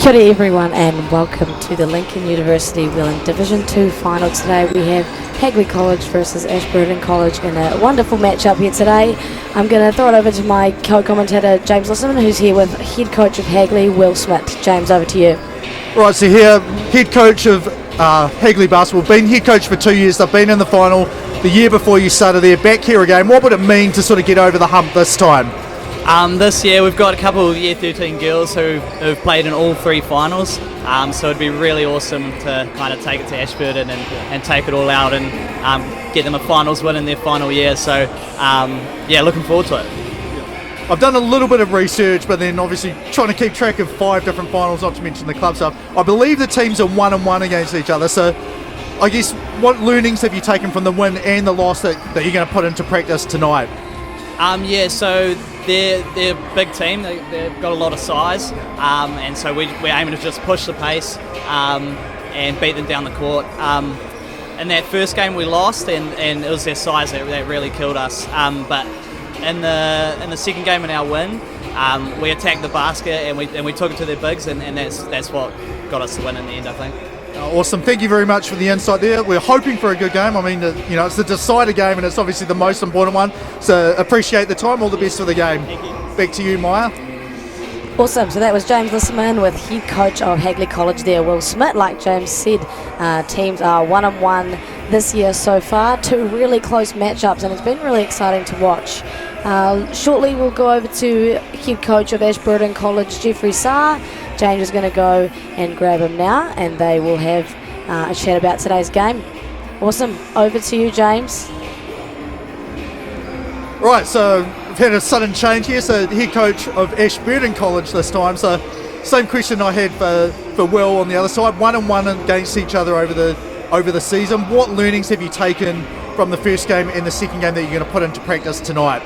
Kia ora everyone and welcome to the Lincoln University Whelan Division 2 final. Today we have Hagley College versus Ashburton College in a wonderful matchup here today. I'm going to throw it over to my co-commentator James Lissaman, who's here with head coach of Hagley, Will Smith. James, over to you. Right, so here, head coach of Hagley basketball, been head coach for 2 years. They've been in the final the year before you started there, back here again. What would it mean to sort of get over the hump this time? This year we've got a couple of Year 13 girls who've played in all three finals, so it'd be really awesome to kind of take it to Ashburton and take it all out and get them a finals win in their final year. So yeah, looking forward to it. I've done a little bit of research, but then obviously trying to keep track of 5 different finals, not to mention the club stuff. I believe the teams are 1-1 against each other, so I guess what learnings have you taken from the win and the loss that you're going to put into practice tonight? Yeah, so they're a big team. They've got a lot of size, and so we're aiming to just push the pace and beat them down the court. In that first game we lost, and it was their size that really killed us. But in the second game in our win, we attacked the basket and we took it to their bigs, and that's what got us the win in the end, I think. Awesome. Thank you very much for the insight there. We're hoping for a good game. I mean, it's the decider game and it's obviously the most important one. So appreciate the time. All the best for the game. Thank you. Back to you, Maya. Awesome. So that was James Lissaman with head coach of Hagley College there, Will Smith. Like James said, teams are 1-1 this year so far. 2 really close matchups, and it's been really exciting to watch. Shortly we'll go over to head coach of Ashburton College, Jeffrey Saar. James is going to go and grab him now, and they will have a chat about today's game. Awesome. Over to you, James. Right, so we've had a sudden change here. So head coach of Ashburton College this time. So same question I had for Will on the other side. 1-1 against each other over the season. What learnings have you taken from the first game and the second game that you're going to put into practice tonight?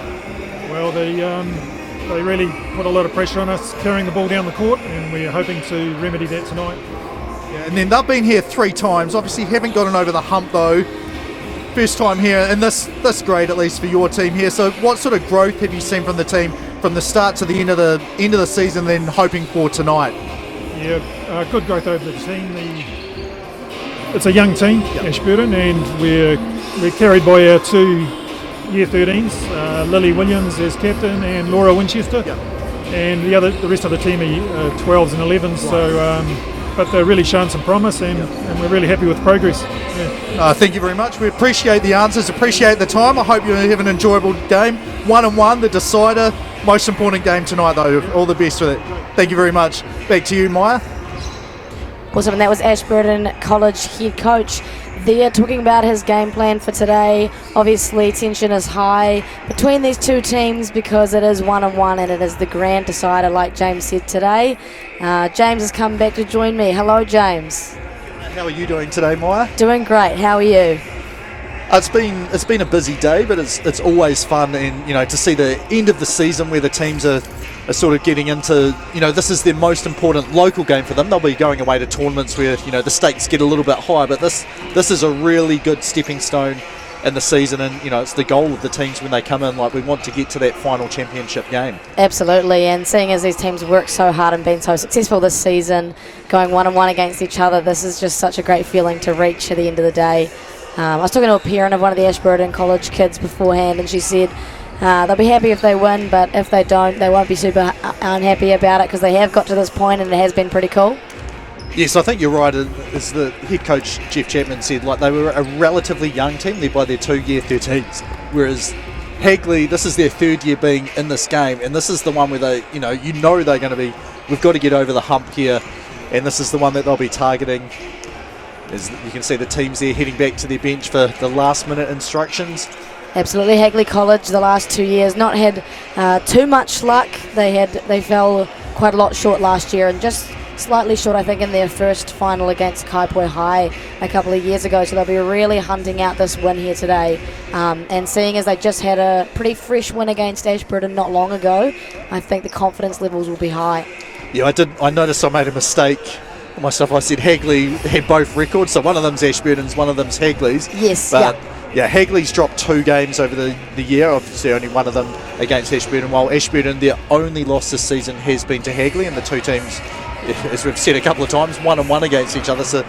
Well, they really put a lot of pressure on us carrying the ball down the court, and we're hoping to remedy that tonight. Yeah, and then they've been here 3 times. Obviously haven't gotten over the hump though. First time here in this grade, at least for your team here. So what sort of growth have you seen from the team from the start to the end of the season, then hoping for tonight? Yeah, good growth over the team. It's a young team, yep. Ashburton, and we're carried by our 2 Year 13s, Lily Williams as captain and Laura Winchester, yep. And the rest of the team are 12s and 11s. Right. So, but they're really showing some promise, and we're really happy with progress. Yeah. Thank you very much. We appreciate the answers, appreciate the time. I hope you have an enjoyable game. 1-1, the decider. Most important game tonight, though. All the best with it. Thank you very much. Back to you, Maya. Awesome, and that was Ashburton College head coach there talking about his game plan for today. Obviously tension is high between these 2 teams because it is 1-1 and it is the grand decider, like James said today. James has come back to join me. Hello, James. How are you doing today, Maya? Doing great. How are you? It's been a busy day, but it's always fun, and to see the end of the season where the teams are sort of getting into, this is their most important local game for them. They'll be going away to tournaments where, the stakes get a little bit higher, but this is a really good stepping stone in the season, and, it's the goal of the teams when they come in, like we want to get to that final championship game. Absolutely, and seeing as these teams worked so hard and been so successful this season, going 1-1 against each other, this is just such a great feeling to reach at the end of the day. I was talking to a parent of one of the Ashburton College kids beforehand, and she said they'll be happy if they win, but if they don't, they won't be super unhappy about it because they have got to this point and it has been pretty cool. Yes, I think you're right. As the head coach, Jeff Chapman, said, like they were a relatively young team. They're by their 2 Year 13s, whereas Hagley, this is their 3rd year being in this game, and this is the one where they, they're going to be, we've got to get over the hump here, and this is the one that they'll be targeting. As you can see the teams there heading back to their bench for the last minute instructions. Absolutely. Hagley College the last 2 years not had too much luck. They fell quite a lot short last year, and just slightly short I think in their first final against Kaipoi High a couple of years ago, so they'll be really hunting out this win here today, and seeing as they just had a pretty fresh win against Ashburton not long ago, I think the confidence levels will be high. Yeah, I noticed I made a mistake myself. I said Hagley had both records, so one of them's Ashburton's, one of them's Hagley's. Yes, but yeah, Hagley's dropped 2 games over the year, obviously only one of them against Ashburton, while Ashburton, their only loss this season has been to Hagley, and the 2 teams as we've said a couple of times, 1-1 against each other. So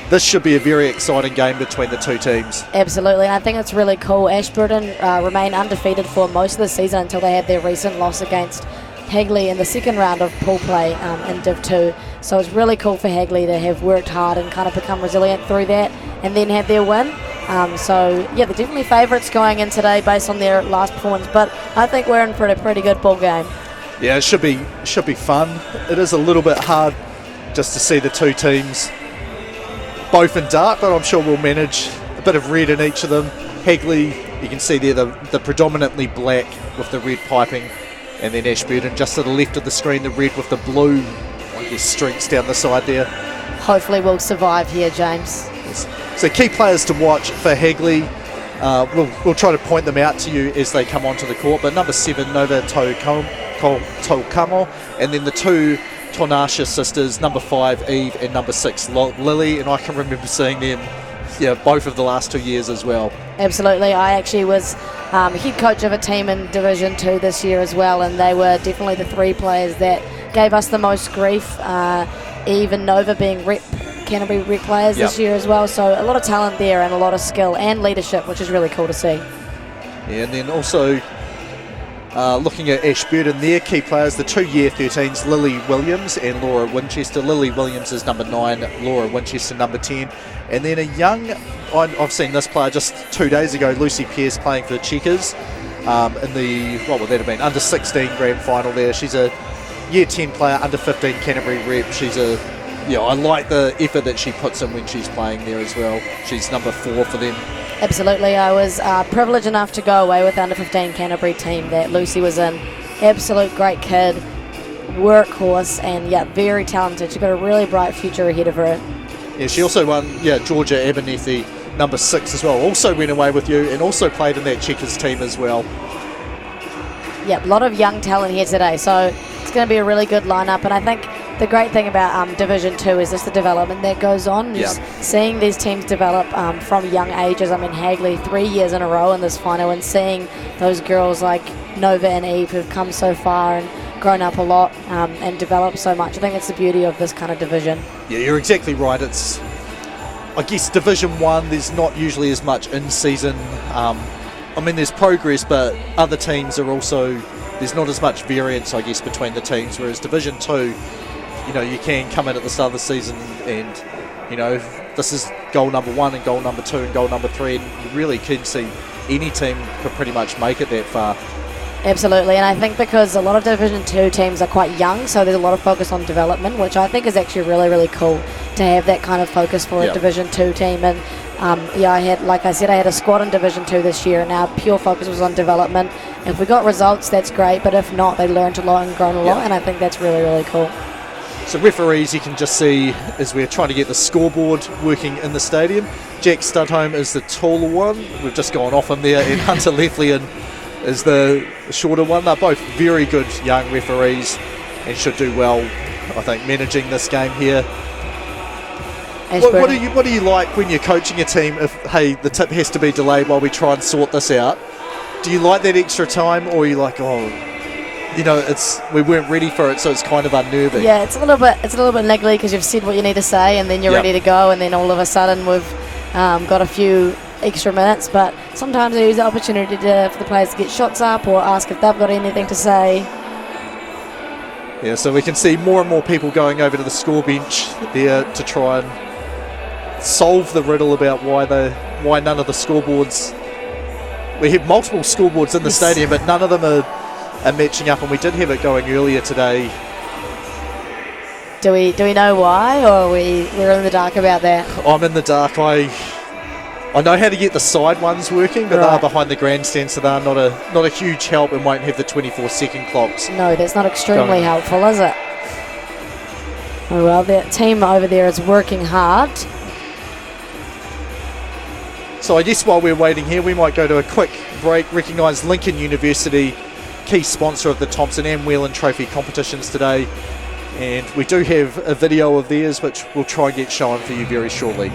this should be a very exciting game between the two teams. Absolutely, and I think it's really cool. Ashburton remain undefeated for most of the season until they had their recent loss against Hagley in the second round of pool play in Div 2. So it's really cool for Hagley to have worked hard and kind of become resilient through that and then have their win. So yeah, they're definitely favourites going in today based on their last performance, but I think we're in for a pretty good ball game. Yeah, it should be fun. It is a little bit hard just to see the two teams both in dark, but I'm sure we'll manage a bit of red in each of them. Hagley, you can see there the predominantly black with the red piping, and then Ashburton just to the left of the screen, the red with the blue, I guess, streaks down the side there. Hopefully we'll survive here, James. Yes. So key players to watch for Hagley. We'll try to point them out to you as they come onto the court, but number 7, Nova Tokamo, and then the two Tonasha sisters, number 5, Eve, and number 6, Lily, and I can remember seeing them both of the last 2 years as well. Absolutely. I actually was head coach of a team in Division 2 this year as well, and they were definitely the 3 players that gave us the most grief. Eve and Nova being Canterbury rep players this year as well, so a lot of talent there and a lot of skill and leadership, which is really cool to see. Yeah, and then also looking at Ashburton, their key players, the 2 year 13s, Lily Williams and Laura Winchester. Lily Williams is number 9, Laura Winchester number 10. And then a young, I've seen this player just 2 days ago, Lucy Pearce, playing for the Checkers in the, what would that have been, under 16 grand final there. She's a year 10 player, under 15 Canterbury rep. She's I like the effort that she puts in when she's playing there as well. She's number 4 for them. Absolutely. I was privileged enough to go away with the under 15 Canterbury team that Lucy was in. Absolute great kid, workhorse, and very talented. She's got a really bright future ahead of her. Yeah, she also won, Georgia Abernethy, number 6 as well. Also went away with you and also played in that Checkers team as well. Yeah, a lot of young talent here today, so it's going to be a really good lineup. And I think the great thing about Division 2 is just the development that goes on. Just seeing these teams develop from young ages. I mean, Hagley 3 years in a row in this final, and seeing those girls like Nova and Eve who've come so far and grown up a lot and developed so much. I think it's the beauty of this kind of division. Yeah, you're exactly right. It's, I guess, Division 1, there's not usually as much in-season. I mean, there's progress, but other teams are also, there's not as much variance, I guess, between the teams, whereas Division 2, you can come in at the start of the season and, this is goal number 1 and goal number 2 and goal number 3, and you really can see any team could pretty much make it that far. Absolutely, and I think because a lot of Division 2 teams are quite young, so there's a lot of focus on development, which I think is actually really, really cool to have that kind of focus for a Division 2 team. And I had, like I said, I had a squad in Division 2 this year, and our pure focus was on development. If we got results, that's great, but if not, they learned a lot and grown a lot, and I think that's really, really cool. So referees, you can just see as we're trying to get the scoreboard working in the stadium. Jack Studholme is the taller one. We've just gone off him there, and Hunter Leflian is the shorter one. They're both very good young referees and should do well, I think, managing this game here. What do you like when you're coaching a team if, hey, the tip has to be delayed while we try and sort this out? Do you like that extra time, or are you like, we weren't ready for it, so it's kind of unnerving? Yeah, it's a little bit niggly because you've said what you need to say and then you're ready to go, and then all of a sudden we've got a few extra minutes, but sometimes they use the opportunity for the players to get shots up or ask if they've got anything to say. Yeah, so we can see more and more people going over to the score bench there to try and solve the riddle about why none of the scoreboards. We have multiple scoreboards in the stadium, but none of them are matching up, and we did have it going earlier today. Do we know why, or we're in the dark about that? I'm in the dark. I know how to get the side ones working, but they're behind the grandstand, so they're not a huge help and won't have the 24-second clocks. No, that's not extremely helpful, is it? Oh well, that team over there is working hard. So I guess while we're waiting here, we might go to a quick break, recognise Lincoln University, key sponsor of the Thompson and Whelan Trophy competitions today. And we do have a video of theirs, which we'll try and get shown for you very shortly.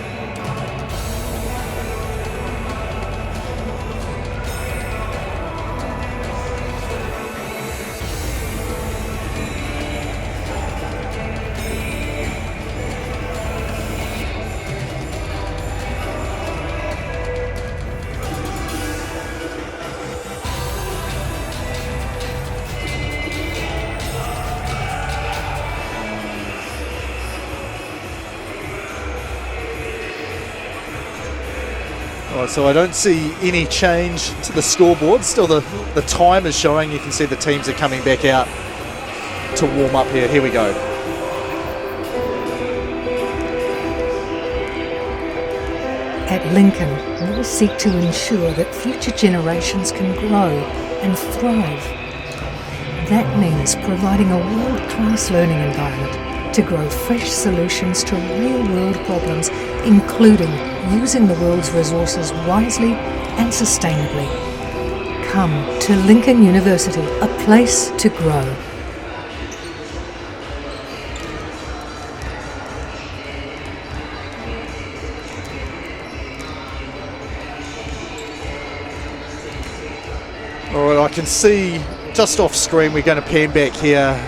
Right, so I don't see any change to the scoreboard. Still the time is showing. You can see the teams are coming back out to warm up here. Here we go. At Lincoln, we seek to ensure that future generations can grow and thrive. That means providing a world-class learning environment to grow fresh solutions to real-world problems, including using the world's resources wisely and sustainably. Come to Lincoln University, a place to grow. Alright, I can see just off screen, we're going to pan back here,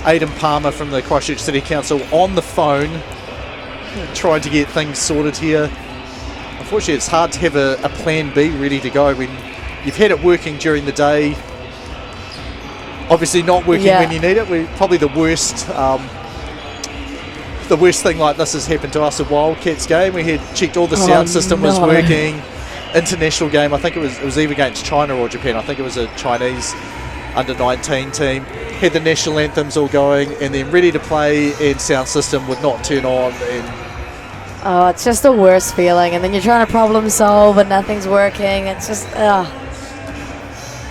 Aidan Palmer from the Christchurch City Council on the phone, trying to get things sorted here. Unfortunately, it's hard to have a plan B ready to go when you've had it working during the day. Obviously not working when you need it. Probably the worst thing like this has happened to us at Wildcats game. We had checked all the sound system was working. International game, I think it was either against China or Japan. I think it was a Chinese under-19 team. Had the national anthems all going, and then ready to play, and sound system would not turn on. And it's just the worst feeling. And then you're trying to problem solve, and nothing's working. It's just,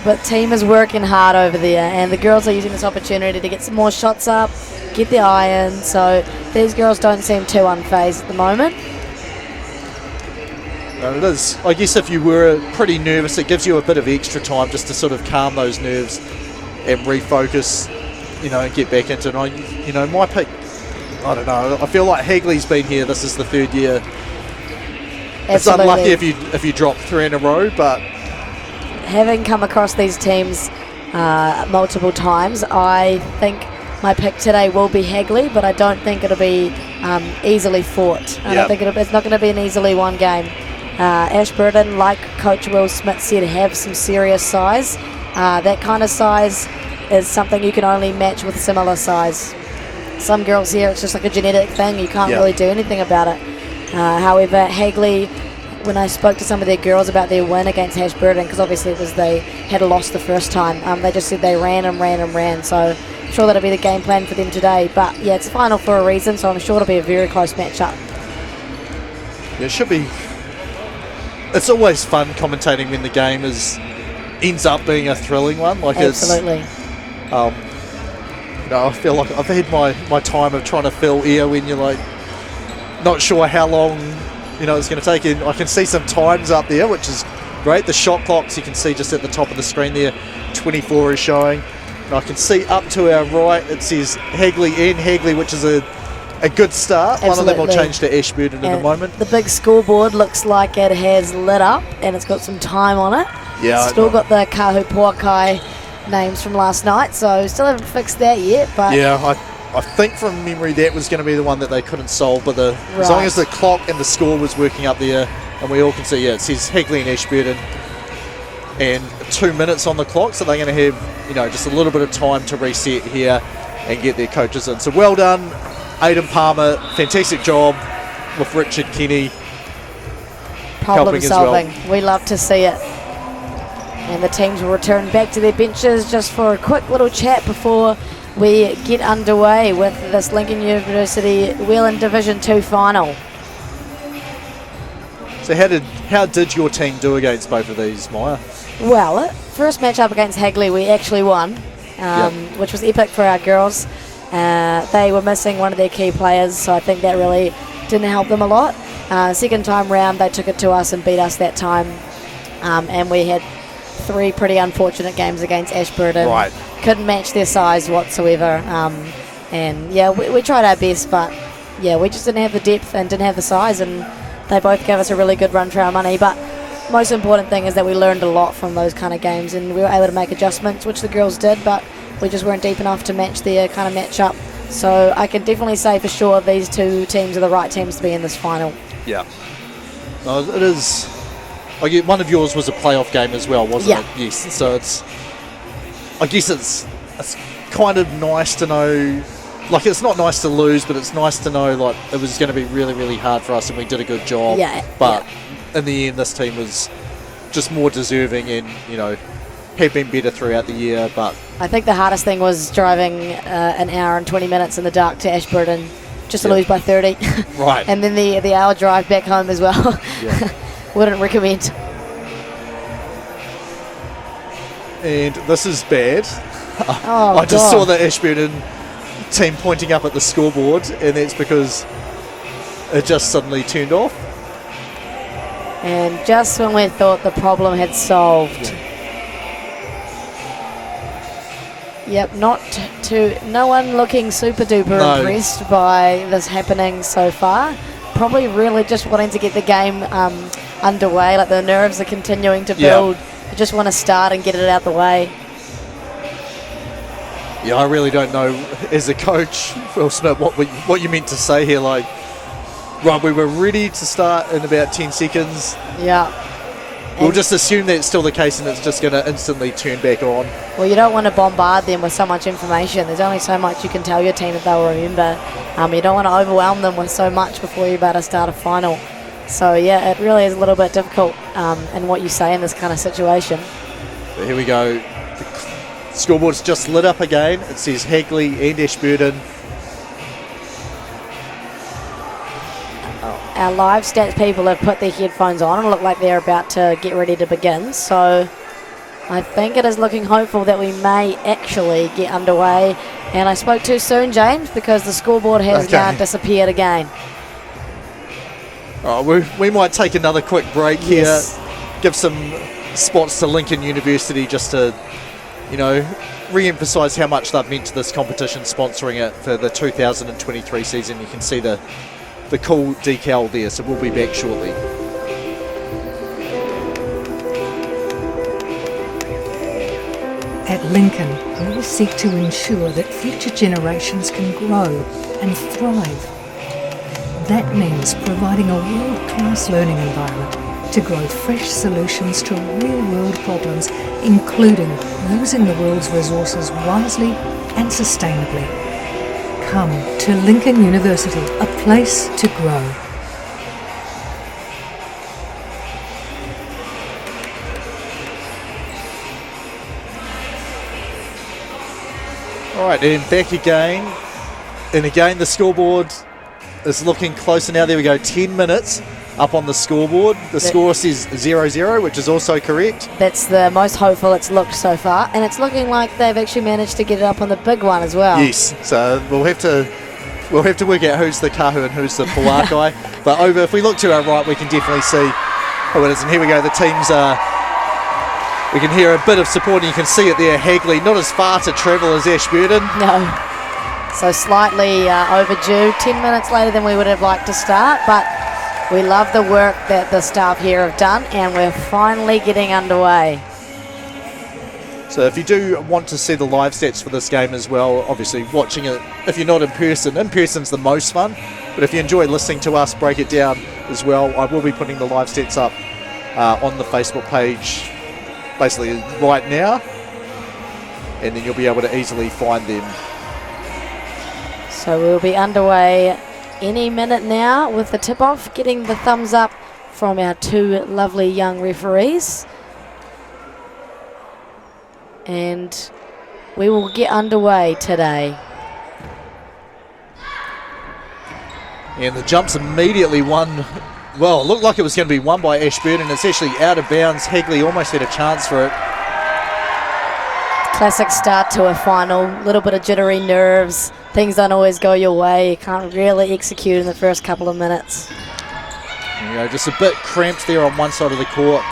But team is working hard over there, and the girls are using this opportunity to get some more shots up, get the iron. So these girls don't seem too unfazed at the moment. No, it is. I guess if you were pretty nervous, it gives you a bit of extra time just to sort of calm those nerves and refocus, and get back into it. My pick, I don't know. I feel like Hagley's been here. This is the third year. Absolutely. It's unlucky if you drop 3 in a row, but having come across these teams multiple times, I think my pick today will be Hagley, but I don't think it'll be easily fought. I don't think it's not going to be an easily won game. Ashburton, like Coach Will Smith said, have some serious size. That kind of size is something you can only match with similar size. Some girls here, it's just like a genetic thing. You can't really do anything about it. However, Hagley, when I spoke to some of their girls about their win against Ashburton, because obviously they had lost the first time, they just said they ran and ran and ran. So I'm sure that'll be the game plan for them today. But yeah, it's a final for a reason, so I'm sure it'll be a very close matchup. it should be. It's always fun commentating when the game ends up being a thrilling one. Absolutely. I feel like I've had my time of trying to fill air when you're like not sure how long it's going to take. And I can see some times up there, which is great. The shot clocks you can see just at the top of the screen there, 24 is showing. And I can see up to our right it says Hagley and Hagley, which is a good start. Absolutely. One of them will change to Ashburton in a moment. The big scoreboard looks like it has lit up and it's got some time on it. Yeah, Still got the Kahu Puakai names from last night, so still haven't fixed that yet. But yeah, I think from memory that was going to be the one that they couldn't solve, but as long as the clock and the score was working up there, and we all can see, it says Hagley and Ashburton, and 2 minutes on the clock, so they're going to have just a little bit of time to reset here and get their coaches in. So well done, Aidan Palmer, fantastic job with Richard Kenny. Problem solving, we love to see it. And the teams will return back to their benches just for a quick little chat before we get underway with this Lincoln University Whelan Division 2 final. So how did your team do against both of these, Maya? Well, first match up against Hagley, we actually won, which was epic for our girls. They were missing one of their key players, so I think that really didn't help them a lot. Second time round, they took it to us and beat us that time. And we had 3 pretty unfortunate games against Ashburton. Right. Couldn't match their size whatsoever. And yeah, we tried our best, but yeah, we just didn't have the depth and didn't have the size, and they both gave us a really good run for our money. But most important thing is that we learned a lot from those kind of games, and we were able to make adjustments, which the girls did, but we just weren't deep enough to match their kind of match-up. So I can definitely say for sure these two teams are the right teams to be in this final. Yeah. No, it is. One of yours was a playoff game as well, wasn't it? Yes. So I guess it's kind of nice to know. Like, it's not nice to lose, but it's nice to know like it was going to be really, really hard for us, and we did a good job. Yeah. But in the end, this team was just more deserving and, have been better throughout the year. But I think the hardest thing was driving an hour and 20 minutes in the dark to Ashburton just to lose by 30. Right. And then the hour drive back home as well. Yeah. Wouldn't recommend. And this is bad. Oh, I just God. saw the Ashburton team pointing up at the scoreboard, and that's because it just suddenly turned off. And just when we thought the problem had solved. Yep, no one looking super duper impressed by this happening so far. Probably really just wanting to get the game underway. Like the nerves are continuing to build. You just want to start and get it out the way. Yeah, I really don't know as a coach, Will Smith, what you meant to say here. Like, right, we were ready to start in about 10 seconds. Yeah. We'll just assume that's still the case and it's just going to instantly turn back on. Well, you don't want to bombard them with so much information. There's only so much you can tell your team that they'll remember. You don't want to overwhelm them with so much before you're about to start a final. So, yeah, it really is a little bit difficult in what you say in this kind of situation. But here we go. The scoreboard's just lit up again. It says Hagley and Ashburton. Our live stats people have put their headphones on and look like they're about to get ready to begin. So I think it is looking hopeful that we may actually get underway. And I spoke too soon, James, because the scoreboard has now disappeared again. Oh, we might take another quick break Yes. here. Give some spots to Lincoln University just to, re-emphasise how much they've meant to this competition, sponsoring it for the 2023 season. You can see the cool decal there, so we'll be back shortly. At Lincoln, we seek to ensure that future generations can grow and thrive. That means providing a world-class learning environment to grow fresh solutions to real-world problems, including using the world's resources wisely and sustainably. Come to Lincoln University, a place to grow. All right, and back again. And again, the scoreboard is looking closer now. There we go, 10 minutes up on the scoreboard. The score says 0-0, which is also correct. That's the most hopeful it's looked so far. And it's looking like they've actually managed to get it up on the big one as well. Yes, so we'll have to work out who's the Kahu and who's the Pawākai. But if we look to our right, we can definitely see who it is. And here we go, the teams are... We can hear a bit of support, and you can see it there. Hagley, not as far to travel as Ashburton. No. So slightly overdue. 10 minutes later than we would have liked to start, but we love the work that the staff here have done, and we're finally getting underway. So if you do want to see the live stats for this game as well, obviously watching it, if you're not in person's the most fun, but if you enjoy listening to us break it down as well, I will be putting the live stats up on the Facebook page basically right now, and then you'll be able to easily find them. So we'll be underway any minute now with the tip-off, getting the thumbs up from our two lovely young referees. And we will get underway today. And the jump's immediately won. Well, it looked like it was going to be won by Ashburton. It's actually out of bounds. Hagley almost had a chance for it. Classic start to a final. Little bit of jittery nerves. Things don't always go your way. You can't really execute in the first couple of minutes. Just a bit cramped there on one side of the court.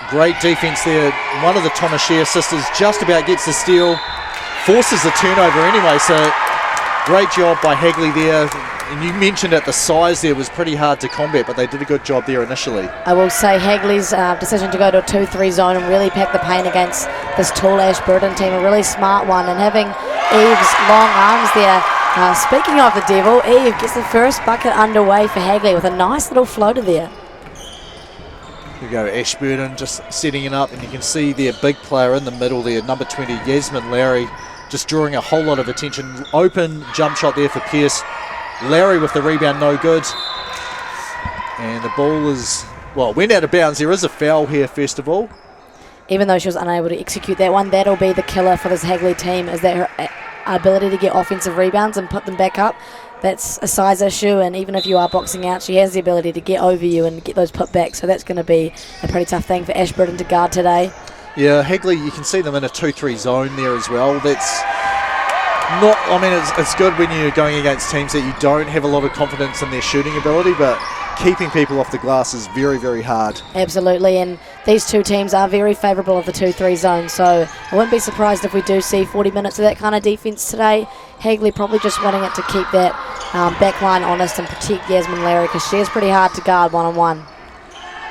Great defense there. One of the Tomashere sisters just about gets the steal. Forces the turnover anyway, so great job by Hagley there. And you mentioned it, the size there was pretty hard to combat, but they did a good job there initially. I will say Hagley's decision to go to a 2-3 zone and really pack the paint against this tall Ashburton team, a really smart one. And having Eve's long arms there. Speaking of the devil, Eve gets the first bucket underway for Hagley with a nice little floater there. Here we go, Ashburton just setting it up, and you can see their big player in the middle there, number 20, Yasmin Lowry, just drawing a whole lot of attention. Open jump shot there for Pierce. Lowry with the rebound, no good. And the ball is Well, went out of bounds. There is a foul here, first of all. Even though she was unable to execute that one, that'll be the killer for this Hagley team, is that her ability to get offensive rebounds and put them back up. That's a size issue, and even if you are boxing out, she has the ability to get over you and get those put back, so that's going to be a pretty tough thing for Ashburton to guard today. Yeah, Hagley, you can see them in a 2-3 zone there as well. That's not, I mean, it's good when you're going against teams that you don't have a lot of confidence in their shooting ability, but keeping people off the glass is very, very hard. Absolutely, and these two teams are very favourable of the 2-3 zone, so I wouldn't be surprised if we do see 40 minutes of that kind of defence today. Hagley probably just wanting it to keep that back line honest and protect Yasmin Larry, because she is pretty hard to guard one-on-one.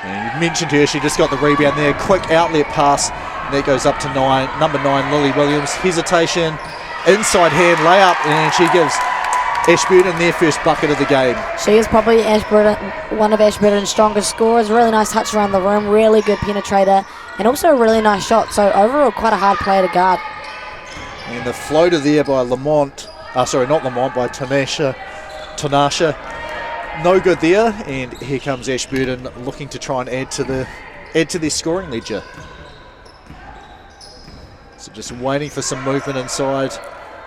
And you mentioned her, she just got the rebound there. Quick outlet pass, and that goes up to number 9, Lily Williams. Hesitation, inside hand layup, and she gives Ashburton their first bucket of the game. She is probably one of Ashburton's strongest scorers. Really nice touch around the rim, really good penetrator, and also a really nice shot. So overall, quite a hard player to guard. And the floater there by by Tanasha. No good there, and here comes Ashburton looking to try and add to their scoring ledger. So just waiting for some movement inside.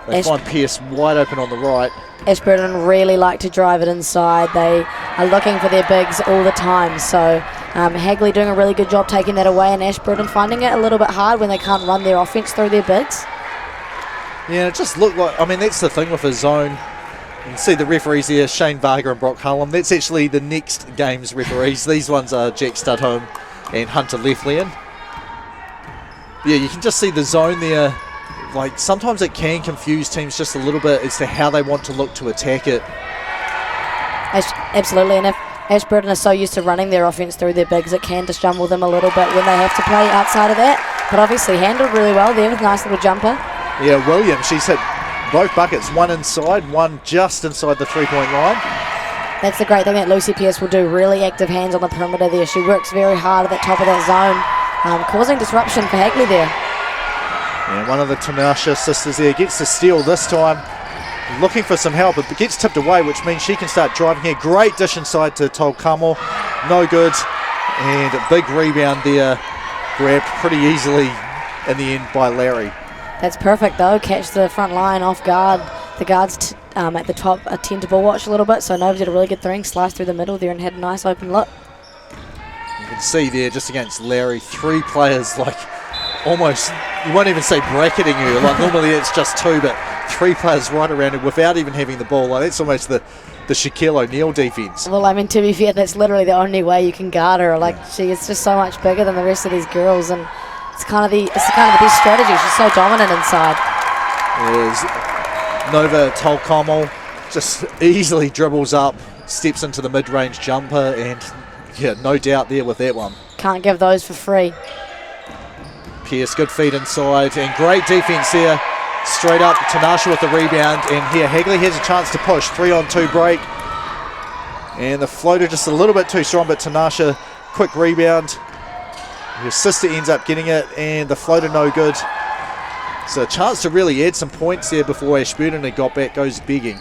They find Pierce wide open on the right. Ashburton really like to drive it inside. They are looking for their bigs all the time. So Hagley doing a really good job taking that away, and Ashburton finding it a little bit hard when they can't run their offense through their bigs. Yeah, it just looked like, I mean, that's the thing with a zone. You can see the referees there, Shane Varga and Brock Hullum. That's actually the next game's referees. These ones are Jack Studholme and Hunter Leflian. Yeah, you can just see the zone there. Like, sometimes it can confuse teams just a little bit as to how they want to look to attack it. Absolutely, and if Ashburton are so used to running their offense through their bigs, it can just jumble them a little bit when they have to play outside of that. But obviously handled really well there with a nice little jumper. Yeah, Williams, she's hit both buckets, one inside, one just inside the three-point line. That's the great thing that Lucy Pierce will do, really active hands on the perimeter there. She works very hard at the top of that zone, causing disruption for Hagley there. And one of the Tanasha sisters there gets the steal this time, looking for some help, but gets tipped away, which means she can start driving here. Great dish inside to Tolkamo, no good, and a big rebound there, grabbed pretty easily in the end by Larry. That's perfect though, catch the front line off guard. The guards at the top tend to ball watch a little bit, so Nova did a really good thing, sliced through the middle there and had a nice open look. You can see there, just against Larry, 3 players, like almost, you won't even say bracketing her, like normally it's just 2, but 3 players right around her without even having the ball. Like that's almost the Shaquille O'Neal defense. Well, I mean, to be fair, that's literally the only way you can guard her. Like, she is just so much bigger than the rest of these girls, and it's kind of the best strategy. She's so dominant inside. There's Nova Tolkamo just easily dribbles up, steps into the mid-range jumper, and yeah, no doubt there with that one. Can't give those for free. Pierce, good feed inside, and great defense there. Straight up, Tanasha with the rebound, and here Hagley has a chance to push. 3-on-2 break, and the floater just a little bit too strong, but Tanasha, quick rebound. Her sister ends up getting it, and the floater no good. So a chance to really add some points there before Ashburton had got back, goes begging.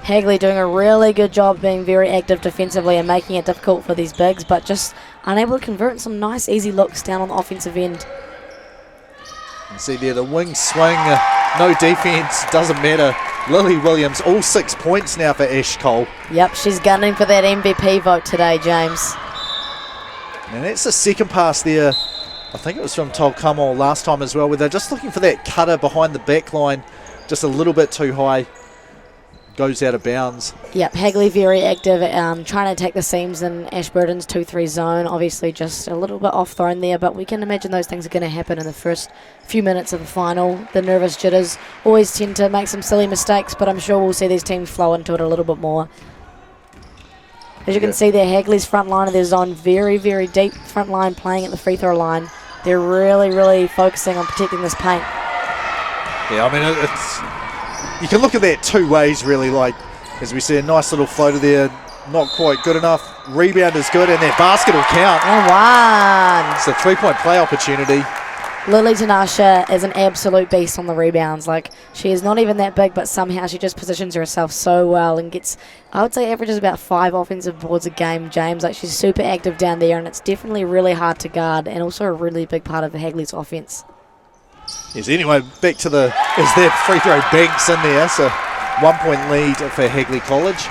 Hagley doing a really good job being very active defensively and making it difficult for these bigs, but just unable to convert some nice easy looks down on the offensive end. You can see there the wing swing, no defense, doesn't matter. Lily Williams, all 6 points now for Ash Cole. Yep, she's gunning for that MVP vote today, James. And that's the second pass there. I think it was from Tolkamo last time as well, where they're just looking for that cutter behind the back line, just a little bit too high. Goes out of bounds. Yep, Hagley very active, trying to take the seams in Ashburton's 2-3 zone. Obviously just a little bit off thrown there, but we can imagine those things are going to happen in the first few minutes of the final. The nervous jitters always tend to make some silly mistakes, but I'm sure we'll see these teams flow into it a little bit more. As you can see there, Hagley's front line of their zone, very, very deep front line, playing at the free throw line. They're really, really focusing on protecting this paint. Yeah, I mean, you can look at that 2 ways, really. Like, as we see, a nice little floater there, not quite good enough. Rebound is good, and that basket will count. And one. It's a 3-point play opportunity. Lily Tanasha is an absolute beast on the rebounds. Like, she is not even that big, but somehow she just positions herself so well and gets, I would say, averages about 5 offensive boards a game, James. Like, she's super active down there, and it's definitely really hard to guard and also a really big part of Hagley's offense. Yes, anyway, back to the, as that free throw banks in there, so 1 point lead for Hagley College.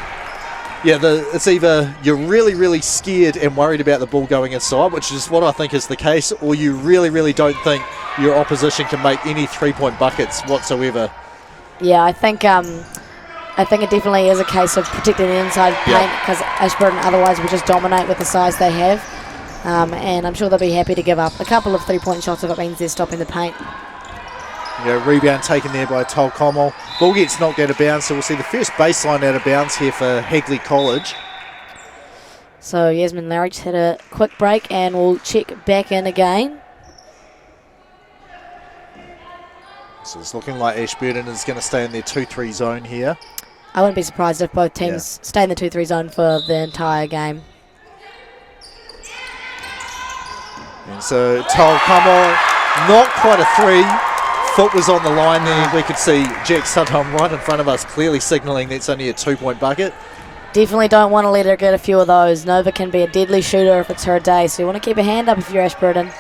Yeah, it's either you're really, really scared and worried about the ball going inside, which is what I think is the case, or you really, really don't think your opposition can make any 3-point buckets whatsoever. Yeah, I think it definitely is a case of protecting the inside paint, because Ashburton otherwise will just dominate with the size they have. And I'm sure they'll be happy to give up a couple of 3-point shots if it means they're stopping the paint. Rebound taken there by Tolkomo. Ball gets knocked out of bounds, so we'll see the first baseline out of bounds here for Hagley College. So Yasmin Larry just had a quick break, and we'll check back in again. So it's looking like Ashburton is going to stay in their 2-3 zone here. I wouldn't be surprised if both teams stay in the 2-3 zone for the entire game. And so Tolkomo, not quite a 3. Foot was on the line there. We could see Jack Sudholm right in front of us, clearly signalling that's only a 2-point bucket. Definitely don't want to let her get a few of those. Nova can be a deadly shooter if it's her day, so you want to keep a hand up if you're Ashburton.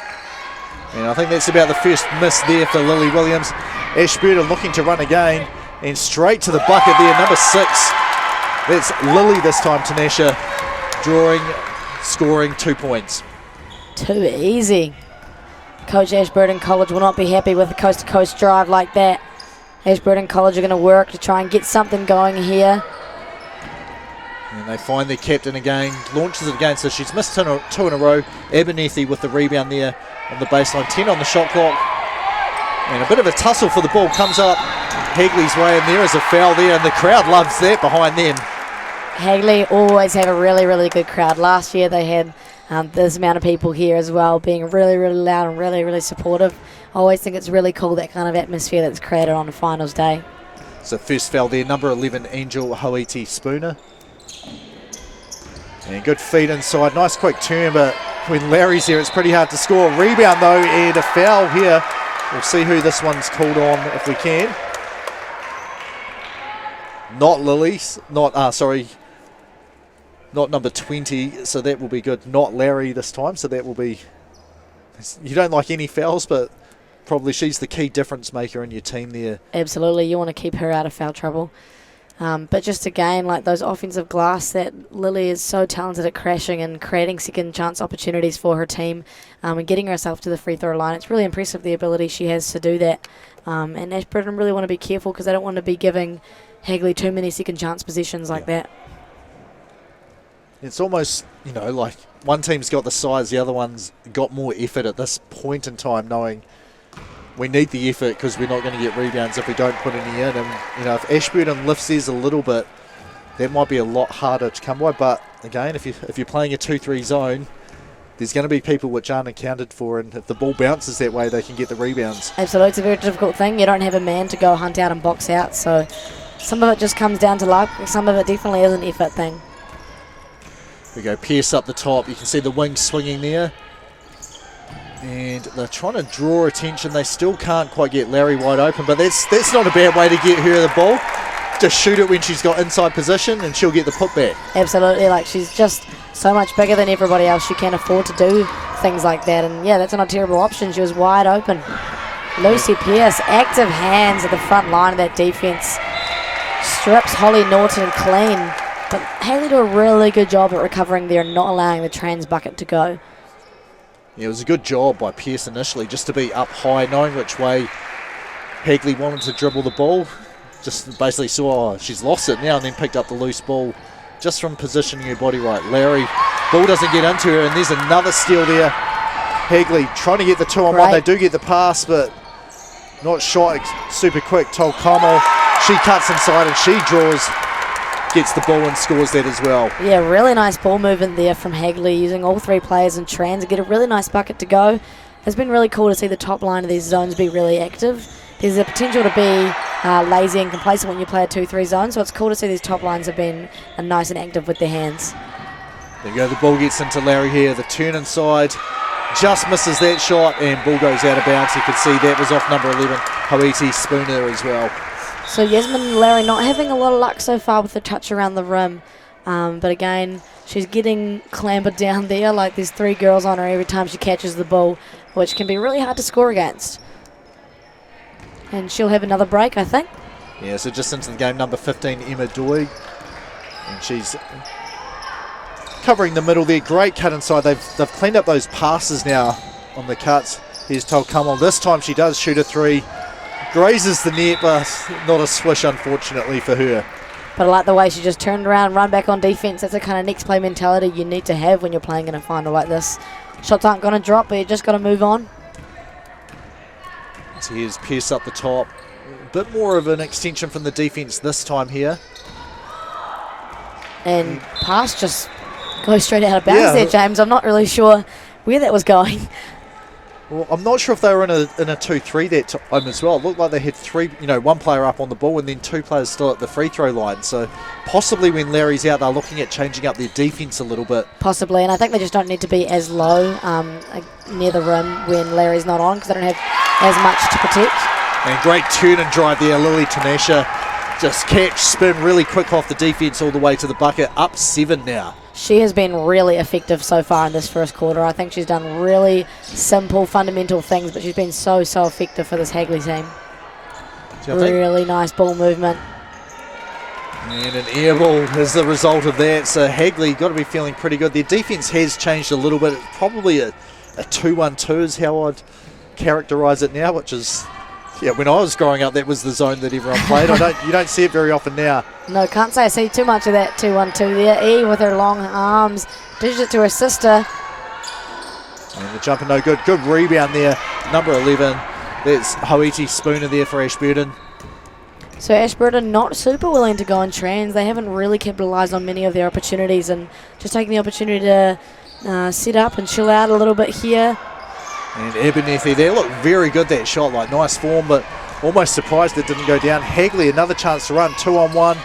And I think that's about the first miss there for Lily Williams. Ashburton looking to run again, and straight to the bucket there, number 6. That's Lily this time, Tanasha, scoring 2 points. Too easy. Coach Ashburton College will not be happy with a coast-to-coast drive like that. Ashburton College are going to work to try and get something going here. And they find their captain again, launches it again, so she's missed 2 in a row. Abernethy with the rebound there on the baseline, 10 on the shot clock. And a bit of a tussle for the ball comes up Hagley's way, and there is a foul there, and the crowd loves that behind them. Hagley always have a really, really good crowd. Last year they had this amount of people here as well, being really, really loud and really, really supportive. I always think it's really cool, that kind of atmosphere that's created on a finals day. So first foul there, number 11, Angel Hoiti Spooner. And good feed inside, nice quick turn, but when Larry's there, it's pretty hard to score. Rebound though, and a foul here. We'll see who this one's called on if we can. Not Lily's, not number 20, so that will be good. Not Larry this time, so that will be... You don't like any fouls, but probably she's the key difference maker in your team there. Absolutely, you want to keep her out of foul trouble. But just again, like those offensive glass that Lily is so talented at crashing and creating second chance opportunities for her team and getting herself to the free throw line. It's really impressive the ability she has to do that. And Ashburton really want to be careful because they don't want to be giving Hagley too many second chance positions like that. It's almost, like one team's got the size, the other one's got more effort at this point in time, knowing we need the effort because we're not going to get rebounds if we don't put any in. And, if Ashburton lifts theirs a little bit, that might be a lot harder to come by. But, again, if you're playing a 2-3 zone, there's going to be people which aren't accounted for, and if the ball bounces that way, they can get the rebounds. Absolutely, it's a very difficult thing. You don't have a man to go hunt out and box out, so some of it just comes down to luck. Some of it definitely is an effort thing. We go Pierce up the top. You can see the wing swinging there. And they're trying to draw attention. They still can't quite get Larry wide open, but that's not a bad way to get her the ball. Just shoot it when she's got inside position and she'll get the putback. Absolutely, like she's just so much bigger than everybody else. She can afford to do things like that. And yeah, that's not a terrible option. She was wide open. Lucy Pierce, active hands at the front line of that defense. Strips Holly Norton clean. But Hagley do a really good job at recovering there and not allowing the trans bucket to go. Yeah, it was a good job by Pierce initially, just to be up high, knowing which way Hagley wanted to dribble the ball. Just basically saw, she's lost it now, and then picked up the loose ball just from positioning her body right. Larry, ball doesn't get into her, and there's another steal there. Hagley trying to get the 2-on-1. They do get the pass, but not shot super quick. Tolkomo, she cuts inside and she draws. Gets the ball and scores that as well. Yeah, really nice ball movement there from Hagley, using all three players in trans to get a really nice bucket to go. It's been really cool to see the top line of these zones be really active. There's a potential to be lazy and complacent when you play a 2-3 zone, so it's cool to see these top lines have been nice and active with their hands. There you go, the ball gets into Larry here, the turn inside, just misses that shot, and ball goes out of bounds. You could see that was off number 11, Hoiti Spooner as well. So Yasmin Larry not having a lot of luck so far with the touch around the rim. But again, she's getting clambered down there. Like there's 3 girls on her every time she catches the ball, which can be really hard to score against. And she'll have another break, I think. Yeah, so just into the game, number 15, Emma Doig. And she's covering the middle there. Great cut inside. They've cleaned up those passes now on the cuts. Here's Tolkamel. This time she does shoot a 3. Grazes the net, but not a swish, unfortunately, for her. But I like the way she just turned around, run back on defense. That's the kind of next play mentality you need to have when you're playing in a final like this. Shots aren't going to drop, but you just got to move on. So here's Pierce up the top. A bit more of an extension from the defense this time here. And pass just goes straight out of bounds there, James. I'm not really sure where that was going. Well, I'm not sure if they were in a 2-3 that time as well. It looked like they had 3, one player up on the ball and then 2 players still at the free throw line. So possibly when Larry's out, they're looking at changing up their defense a little bit. Possibly, and I think they just don't need to be as low near the rim when Larry's not on because they don't have as much to protect. And great turn and drive there. Lily Tanesha just catch, spin really quick off the defense all the way to the bucket. Up 7 now. She has been really effective so far in this first quarter. I think she's done really simple, fundamental things, but she's been so effective for this Hagley team. Really nice ball movement. And an air ball is the result of that. So Hagley got to be feeling pretty good. Their defense has changed a little bit. It's probably a 2-1-2 is how I'd characterise it now, which is... Yeah, when I was growing up, that was the zone that everyone played. You don't see it very often now. No, can't say I see too much of that 2-1-2 there. E with her long arms, dishes it to her sister. And the jumper no good. Good rebound there. Number 11. That's Hoiti Spooner there for Ashburton. So Ashburton not super willing to go on trans. They haven't really capitalised on many of their opportunities and just taking the opportunity to sit up and chill out a little bit here. And Abernethy, they look very good, that shot, like nice form, but almost surprised it didn't go down. Hagley, another chance to run, 2-on-1.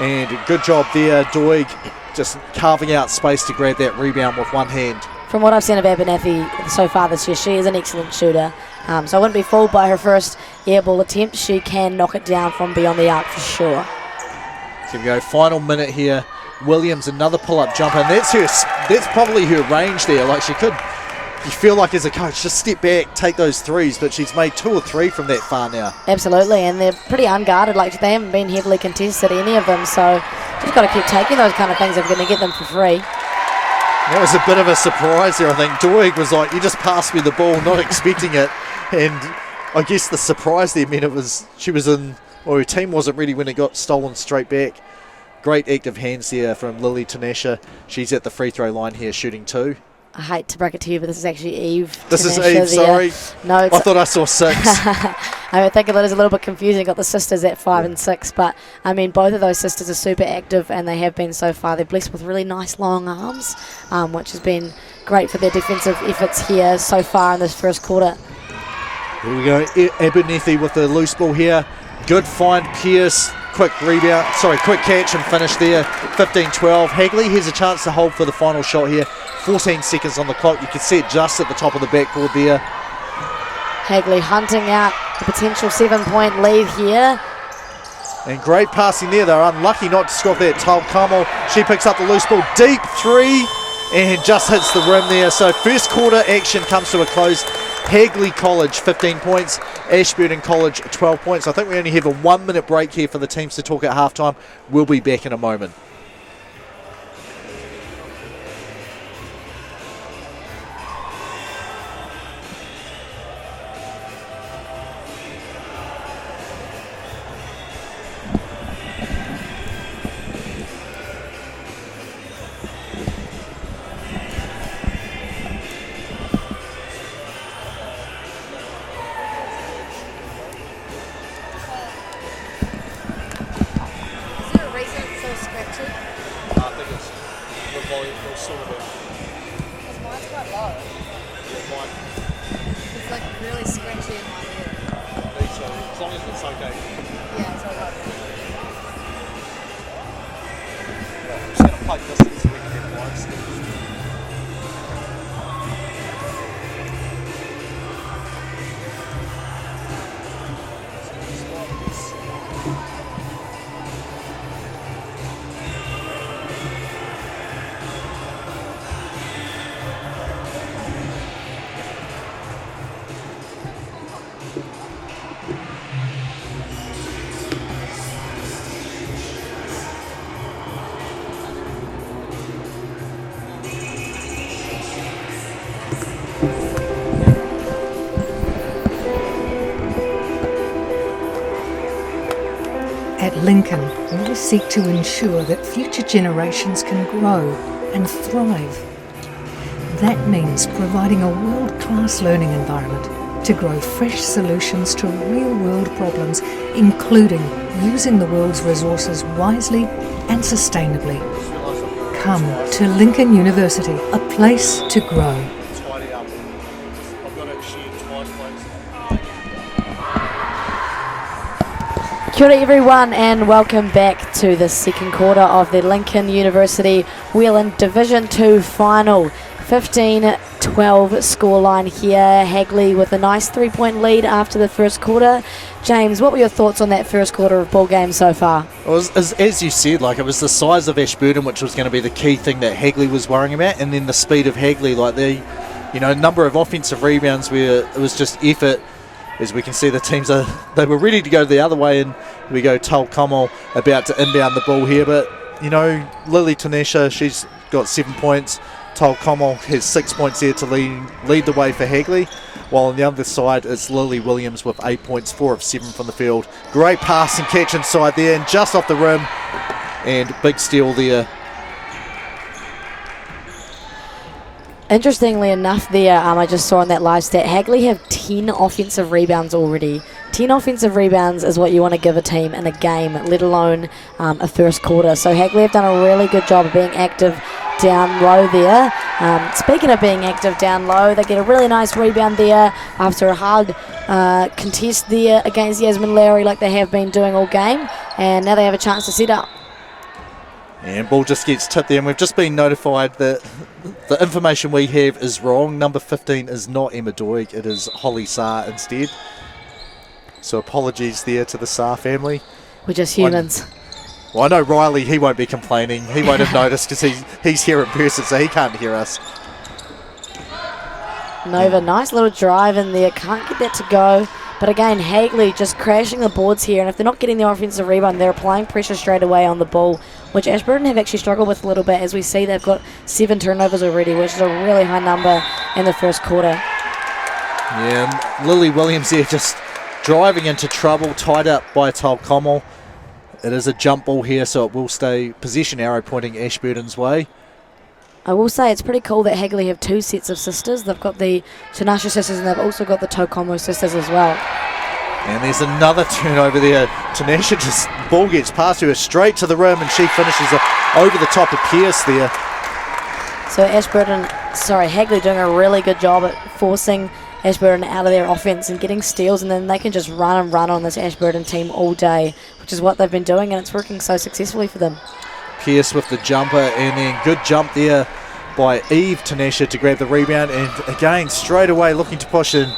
And good job there, Doig just carving out space to grab that rebound with one hand. From what I've seen of Abernethy so far this year, she is an excellent shooter. So I wouldn't be fooled by her first air ball attempt. She can knock it down from beyond the arc for sure. So we go, final minute here. Williams, another pull-up jumper, and that's probably her range there. Like she could... You feel like as a coach, just step back, take those threes, but she's made 2 or 3 from that far now. Absolutely, and they're pretty unguarded. Like they haven't been heavily contested, any of them, so just got to keep taking those kind of things if we're going to get them for free. That was a bit of a surprise there, I think. Doig was like, you just passed me the ball, not expecting it, and I guess the surprise there meant her team wasn't ready when it got stolen straight back. Great active hands there from Lily Tanesha. She's at the free throw line here, shooting 2. I hate to break it to you, but this is actually Eve. This is Eve, sorry. No, I thought I saw 6. I think it is a little bit confusing. Got the sisters at 5 and 6, but I mean, both of those sisters are super active, and they have been so far. They're blessed with really nice long arms, which has been great for their defensive efforts here so far in this first quarter. Here we go, Abernethy with the loose ball here. Good find, Pierce. Quick catch and finish there. 15-12. Hagley has a chance to hold for the final shot here. 14 seconds on the clock. You can see it just at the top of the backboard there. Hagley hunting out the potential 7-point lead here. And great passing there. They're unlucky not to score that. Tolkamel, she picks up the loose ball. Deep 3 and just hits the rim there. So first quarter action comes to a close. Hagley College 15 points, Ashburton College 12 points. I think we only have a 1-minute break here for the teams to talk at halftime. We'll be back in a moment. At Lincoln, we seek to ensure that future generations can grow and thrive. That means providing a world-class learning environment to grow fresh solutions to real-world problems, including using the world's resources wisely and sustainably. Come to Lincoln University, a place to grow. Kia ora everyone and welcome back to the second quarter of the Lincoln University Whelan Division 2 final. 15-12 scoreline here. Hagley with a nice 3-point lead after the first quarter. James, what were your thoughts on that first quarter of ball game so far? Well, as you said, it was the size of Ashburton which was going to be the key thing that Hagley was worrying about, and then the speed of Hagley, number of offensive rebounds where it was just effort. As we can see, the teams they were ready to go the other way, and we go Talcomo about to inbound the ball here. But Lily Tanisha, she's got 7 points. Talcomo has 6 points there to lead the way for Hagley, while on the other side it's Lily Williams with 8 points, 4 of 7 from the field. Great pass and catch inside there, and just off the rim, and big steal there. Interestingly enough there, I just saw on that live stat, Hagley have 10 offensive rebounds already. 10 offensive rebounds is what you want to give a team in a game, let alone a first quarter. So Hagley have done a really good job of being active down low there. Speaking of being active down low, they get a really nice rebound there after a hard contest there against Yasmin Lowry like they have been doing all game. And now they have a chance to set up. And ball just gets tipped there, and we've just been notified that the information we have is wrong. Number 15 is not Emma Doig, it is Holly Saar instead. So apologies there to the Saar family. We're just humans. I know Riley, he won't be complaining. He won't have noticed because he's here in person, so he can't hear us. Nova, nice little drive in there. Can't get that to go. But again, Hagley just crashing the boards here. And if they're not getting the offensive rebound, they're applying pressure straight away on the ball, which Ashburton have actually struggled with a little bit. As we see, they've got 7 turnovers already, which is a really high number in the first quarter. Yeah, and Lily Williams there just driving into trouble, tied up by Talcomo. It is a jump ball here, so it will stay possession arrow pointing Ashburton's way. I will say it's pretty cool that Hagley have 2 sets of sisters. They've got the Tinashe sisters and they've also got the Talcomo sisters as well. And there's another turnover there. Tinashe just, ball gets past her straight to the rim, and she finishes over the top of Pierce there. So Hagley doing a really good job at forcing Ashburton out of their offense and getting steals, and then they can just run on this Ashburton team all day, which is what they've been doing, and it's working so successfully for them. Pierce with the jumper, and then good jump there by Eve Tinashe to grab the rebound, and again straight away looking to push in,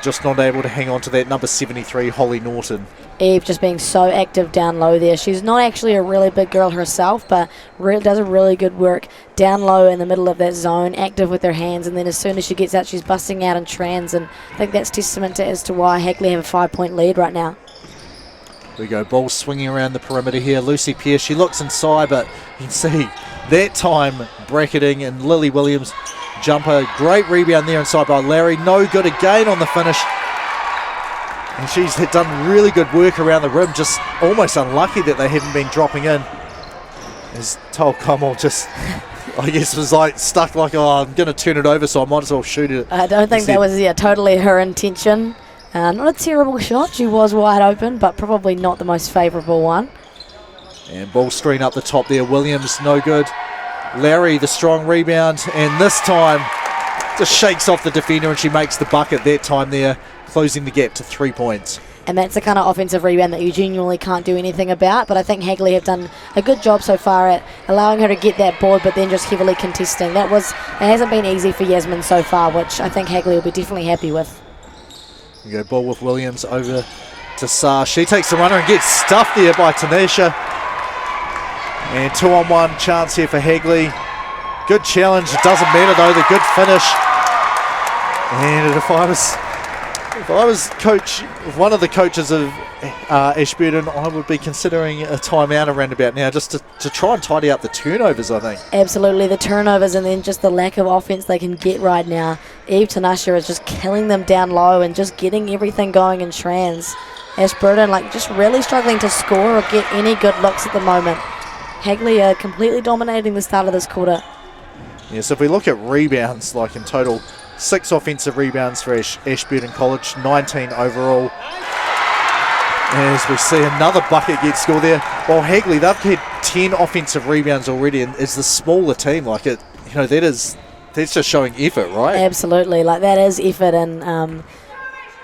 just not able to hang on to that. Number 73, Holly Norton. Eve just being so active down low there. She's not actually a really big girl herself, but does a really good work down low in the middle of that zone, active with her hands, and then as soon as she gets out, she's busting out in trans, and I think that's testament as to why Hagley have a 5-point lead right now. We go, ball swinging around the perimeter here. Lucy Pierce, she looks inside, but you can see that time bracketing, and Lily Williams jumper. Great rebound there inside by Larry. No good again on the finish. And she's done really good work around the rim, just almost unlucky that they haven't been dropping in. As Talcomo just, I guess, was stuck I'm going to turn it over, so I might as well shoot it. I don't think that was totally her intention. Not a terrible shot. She was wide open, but probably not the most favourable one. And ball screen up the top there. Williams, no good. Larry, the strong rebound, and this time just shakes off the defender, and she makes the bucket that time there, closing the gap to 3 points. And that's the kind of offensive rebound that you genuinely can't do anything about, but I think Hagley have done a good job so far at allowing her to get that board, but then just heavily contesting. It hasn't been easy for Yasmin so far, which I think Hagley will be definitely happy with. We go ball with Williams over to Saar. She takes the runner and gets stuffed there by Tinashe. And 2-on-1 chance here for Hagley. Good challenge. It doesn't matter though. The good finish. And if I was one of the coaches of Ashburton, I would be considering a timeout around about now, just to try and tidy up the turnovers, I think. Absolutely, the turnovers and then just the lack of offense they can get right now. Eve Tinashe is just killing them down low and just getting everything going in trans. Ashburton just really struggling to score or get any good looks at the moment. Hagley are completely dominating the start of this quarter. Yeah, so if we look at rebounds, like in total, 6 offensive rebounds for Ashburton College, 19 overall. As we see another bucket get scored there. While Hagley, they've had 10 offensive rebounds already, and it's the smaller team. That's just showing effort, right? Absolutely, that is effort, and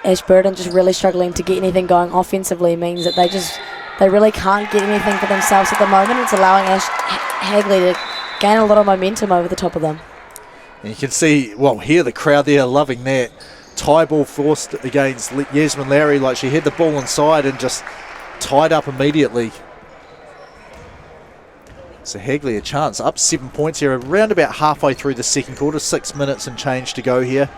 Ashburton just really struggling to get anything going offensively means that they really can't get anything for themselves at the moment. It's allowing Hagley to gain a lot of momentum over the top of them. And you can see, hear the crowd there loving that. Tie ball forced against Yasmin Lowry, she had the ball inside and just tied up immediately. So Hagley a chance, up 7 points here, around about halfway through the second quarter, 6 minutes and change to go here.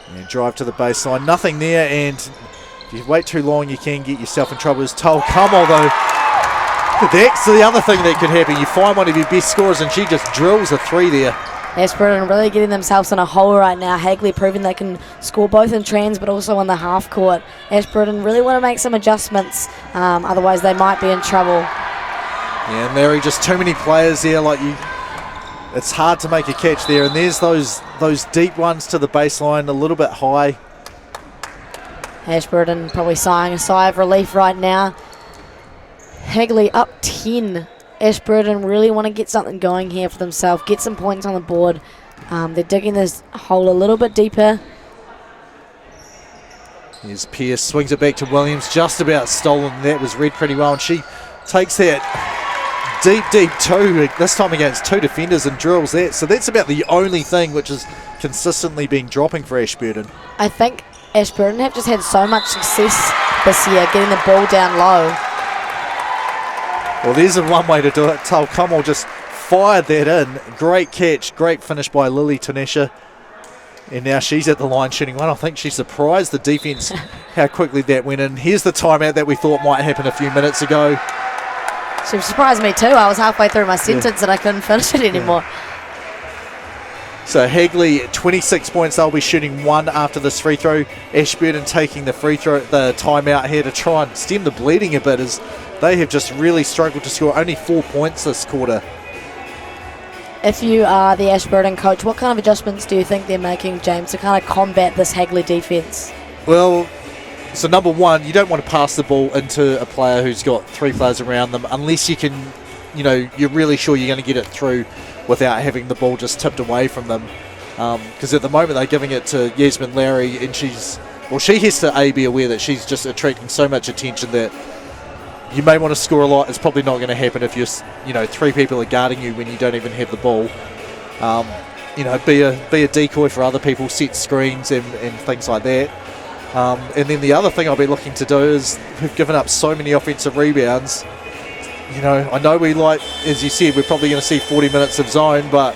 And drive to the baseline, nothing there, and if you wait too long you can get yourself in trouble. As Tal Kamal though, that's the other thing that could happen. You find one of your best scorers and she just drills a 3 there. Ashburton really getting themselves in a hole right now. Hagley proving they can score both in trans but also on the half court. Ashburton really want to make some adjustments, otherwise they might be in trouble. Yeah, and Larry, just too many players there. It's hard to make a catch there. And there's those deep ones to the baseline, a little bit high. Ashburton probably sighing a sigh of relief right now. Hagley up 10. Ashburton really want to get something going here for themselves, get some points on the board. They're digging this hole a little bit deeper. Here's Pierce, swings it back to Williams, just about stolen. That was read pretty well, and she takes that deep two, this time against 2 defenders, and drills that. So that's about the only thing which has consistently been dropping for Ashburton. I think Ashburton have just had so much success this year getting the ball down low. Well, there's one way to do it. Tal Kamal just fired that in. Great catch, great finish by Lily Tanesha. And now she's at the line shooting one. I think she surprised the defence how quickly that went in. Here's the timeout that we thought might happen a few minutes ago. She surprised me too. I was halfway through my sentence and I couldn't finish it anymore. So Hagley, 26 points. They'll be shooting 1 after this free throw. Ashburton taking the timeout here to try and stem the bleeding a bit, as they have just really struggled to score. Only 4 points this quarter. If you are the Ashburton coach, what kind of adjustments do you think they're making, James, to kind of combat this Hagley defence? Well, so number one, you don't want to pass the ball into a player who's got 3 players around them unless you can, you're really sure you're going to get it through without having the ball just tipped away from them. Because at the moment they're giving it to Yasmin Lowry, and she has to be aware that she's just attracting so much attention that you may want to score a lot. It's probably not going to happen if you're, 3 people are guarding you when you don't even have the ball. Be a decoy for other people, set screens and things like that. And then the other thing I'll be looking to do is, we've given up so many offensive rebounds. I know as you said, we're probably going to see 40 minutes of zone, but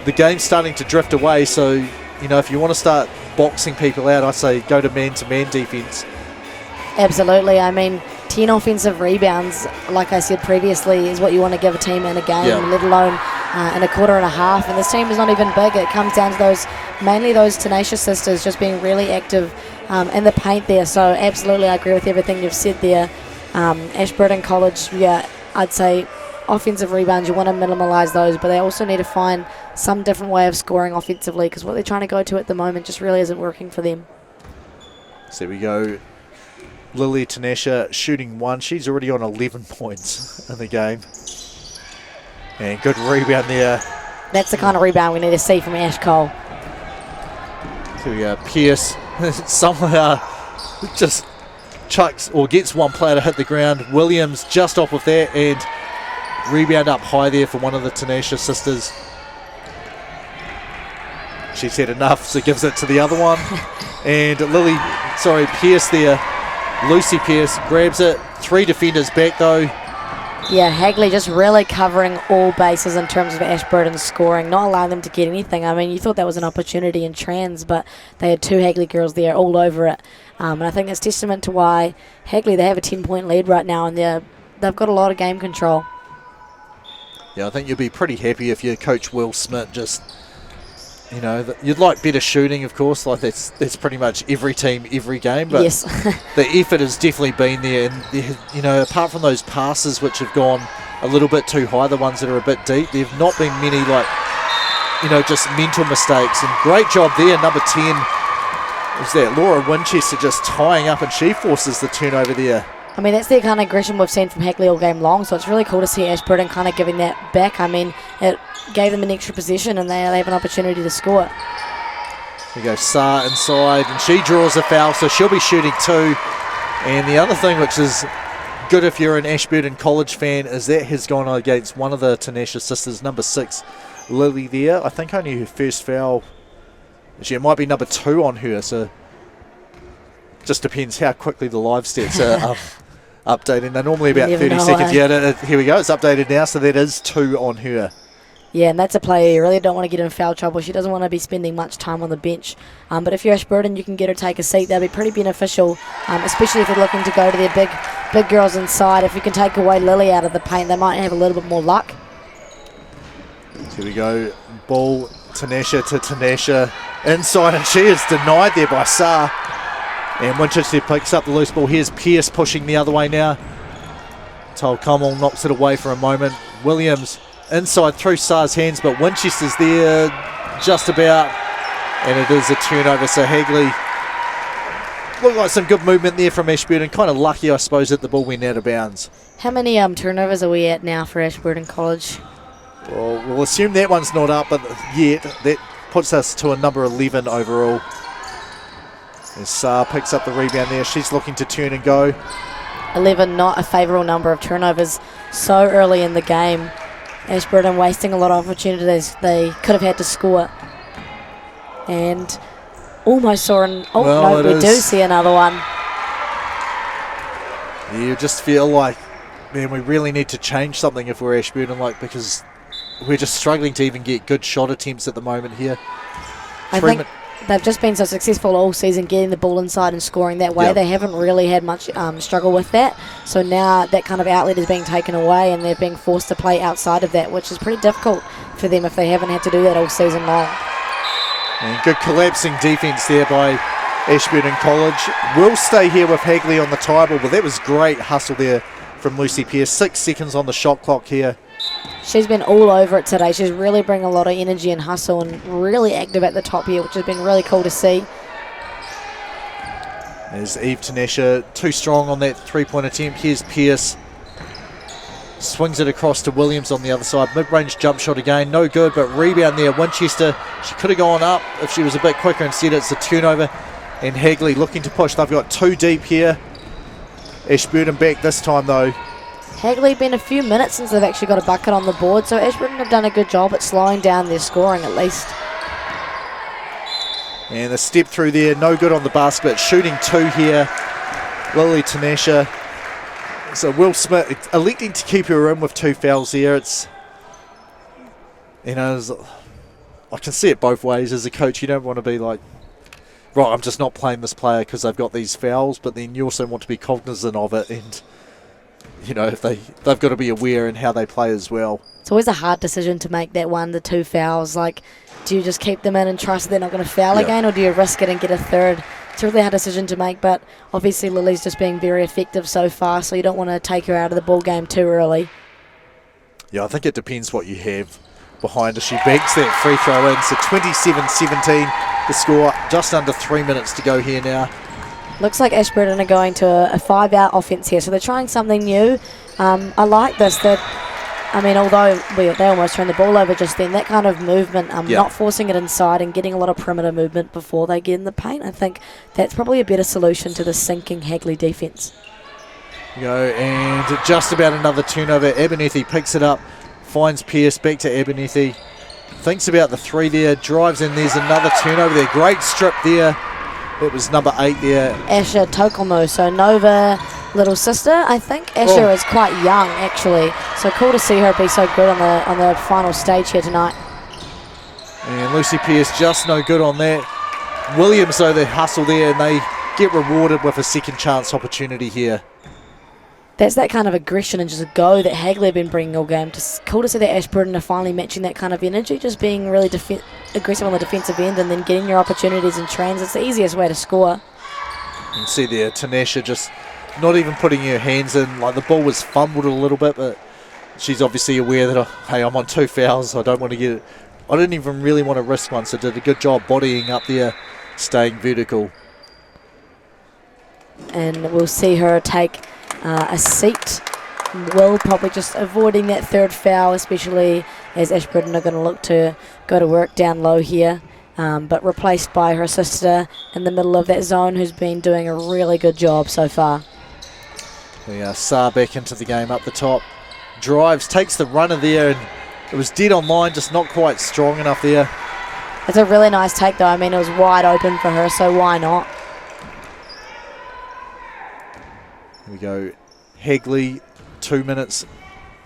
the game's starting to drift away. So, if you want to start boxing people out, I say go to man-to-man defence. Absolutely. 10 offensive rebounds, like I said previously, is what you want to give a team in a game, let alone in a quarter and a half. And this team is not even big. It comes down to mainly those Tenacious sisters just being really active in the paint there. So absolutely, I agree with everything you've said there. Ashburton College, I'd say offensive rebounds, you want to minimalise those, but they also need to find some different way of scoring offensively, because what they're trying to go to at the moment just really isn't working for them. So we go. Lily Tanesha shooting 1. She's already on 11 points in the game. And good rebound there. That's the kind of rebound we need to see from Ash Cole. So we go. Pierce somehow just chucks or gets one player to hit the ground. Williams just off with that, and rebound up high there for one of the Tenacious sisters. She's had enough, so gives it to the other one. And Pierce there. Lucy Pierce grabs it. 3 defenders back though. Yeah, Hagley just really covering all bases in terms of Ashburton's scoring, not allowing them to get anything. You thought that was an opportunity in trans, but they had 2 Hagley girls there all over it. And I think that's testament to why Hagley, they have a 10-point lead right now, and they've got a lot of game control. Yeah, I think you'll be pretty happy if your coach Will Smith just You know, you'd like better shooting, of course. Like that's pretty much every team, every game. But Yes. the effort has definitely been there. And, you know, apart from those passes which have gone a little bit too high, the ones that are a bit deep, there have not been many, like, you know, just mental mistakes. And great job there, number 10. Was that Laura Winchester just tying up, and she forces the turnover there. I mean, that's the kind of aggression we've seen from Hagley all game long, so it's really cool to see Ashburton kind of giving that back. I mean, it gave them an extra possession, and they have an opportunity to score. There you go, Saar inside, and she draws a foul, so she'll be shooting 2. And the other thing which is good if you're an Ashburton College fan is that has gone against one of the Tanesha sisters, number 6, Lily there. I think only her first foul. Actually, it might be number 2 on her, so just depends how quickly the live stats are updating. They're normally about 30 seconds. Yeah, here we go. It's updated now, so that is 2 on her. Yeah, and that's a player you really don't want to get in foul trouble. She doesn't want to be spending much time on the bench. But if you're Ashburton, you can get her take a seat. That'll be pretty beneficial, especially if they're looking to go to their big girls inside. If you can take away Lily out of the paint, they might have a little bit more luck. Here we go. Ball, Tanesha to Tanesha. Inside, and she is denied there by Saar. And Winchester picks up the loose ball. Here's Pearce pushing the other way now. Tolkamel knocks it away for a moment. Williams inside through Saar's hands, but Winchester's there just about. And it is a turnover. So Hagley looked like some good movement there from Ashburton. Kind of lucky, I suppose, that the ball went out of bounds. How many turnovers are we at now for Ashburton College? Well, we'll assume that one's not up, but yet that puts us to a number 11 overall. As Saar picks up the rebound there, she's looking to turn and go. 11, not a favourable number of turnovers so early in the game. Ashburton wasting a lot of opportunities they could have had to score. And almost saw an... Oh, well, no, we do see another one. You just feel like, man, we really need to change something if we're Ashburton, like, because we're just struggling to even get good shot attempts at the moment here. I think they've just been so successful all season getting the ball inside and scoring that way. Yep. They haven't really had much struggle with that. So now that kind of outlet is being taken away and they're being forced to play outside of that, which is pretty difficult for them if they haven't had to do that all season long. And good collapsing defence there by Ashburton College. We'll stay here with Hagley on the tie ball, but that was great hustle there from Lucy Pearce. 6 seconds on the shot clock here. She's been all over it today. She's really bringing a lot of energy and hustle and really active at the top here, which has been really cool to see. There's Eve Tanesha, too strong on that 3-point attempt. Here's Pearce. Swings it across to Williams on the other side. Mid-range jump shot again, no good, but rebound there. Winchester, she could have gone up if she was a bit quicker. Instead, it's a turnover. And Hagley looking to push. They've got 2 deep here. Ashburton back this time, though. Hagley been a few minutes since they've actually got a bucket on the board, so Ashburton have done a good job at slowing down their scoring at least. And the step through there, no good on the basket. Shooting 2 here, Lily Tanesha. So Will Smith electing to keep her in with 2 fouls here. It's, you know, I can see it both ways. As a coach, you don't want to be like, right, I'm just not playing this player because they've got these fouls, but then you also want to be cognizant of it, and you know, if they've got to be aware in how they play as well. It's always a hard decision to make that one, the 2 fouls. Like, do you just keep them in and trust they're not going to foul again, or do you risk it and get a third? It's a really hard decision to make, but obviously Lily's just being very effective so far, so you don't want to take her out of the ball game too early. Yeah, I think it depends what you have behind her. She banks that free throw in, so 27-17 the score, just under 3 minutes to go here now. Looks like Ashburton are going to a 5-out offense here, so they're trying something new. I like this. Although they almost turned the ball over just then, that kind of movement, not forcing it inside and getting a lot of perimeter movement before they get in the paint, I think that's probably a better solution to the sinking Hagley defence. And just about another turnover. Abernethy picks it up, finds Pearce, back to Abernethy. Thinks about the 3 there, drives in, there's another turnover there. Great strip there. It was number 8 there. Asher Tokomo, so Nova little sister, I think. Asher is quite young, actually. So cool to see her be so good on the final stage here tonight. And Lucy Pearce just no good on that. Williams, though, they hustle there and they get rewarded with a second chance opportunity here. That's that kind of aggression and just go that Hagley have been bringing all game. Just cool to see that Ashburton are finally matching that kind of energy, just being really aggressive on the defensive end and then getting your opportunities in trans. It's the easiest way to score. You can see there, Tanesha just not even putting her hands in. Like, the ball was fumbled a little bit, but she's obviously aware that, hey, I'm on 2 fouls. I don't want to get it. I didn't even really want to risk one, so did a good job bodying up there, staying vertical. And we'll see her take a seat. Will probably just avoiding that 3rd foul, especially as Ashburton are going to look to go to work down low here. But replaced by her sister in the middle of that zone, who's been doing a really good job so far. Yeah, Saar back into the game up the top. Drives, takes the runner there, and it was dead on line, just not quite strong enough there. It's a really nice take, though. I mean, it was wide open for her, so why not? Here we go. Hagley, 2 minutes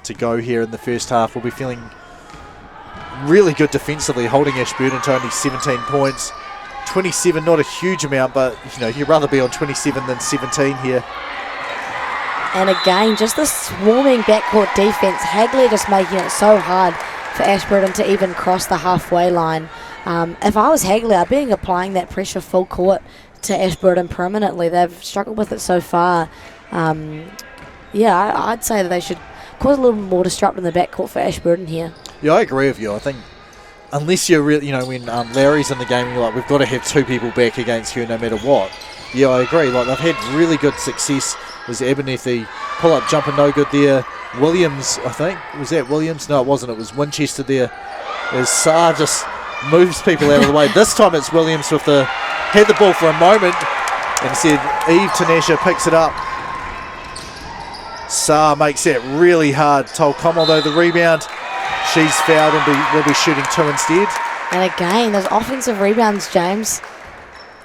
to go here in the first half. We'll be feeling really good defensively, holding Ashburton to only 17 points. 27, not a huge amount, but you'd rather be on 27 than 17 here. And again, just the swarming backcourt defense. Hagley just making it so hard for Ashburton to even cross the halfway line. If I was Hagley, I'd be applying that pressure full court to Ashburton permanently. They've struggled with it so far. I'd say that they should cause a little more disrupt in the backcourt for Ashburton here. Yeah, I agree with you. I think unless you're really, when Larry's in the game, you're like, we've got to have 2 people back against her no matter what. Yeah, I agree. Like, they've had really good success. Was Abernethy pull-up jumper no good there. Williams, I think. Was that Williams? No, it wasn't. It was Winchester there. As Saar just moves people out of the way. This time it's Williams had the ball for a moment and said, Eve Tanesha picks it up. Saar makes it really hard. Tolcomel, though, the rebound. She's fouled and will be shooting 2 instead. And again, those offensive rebounds, James.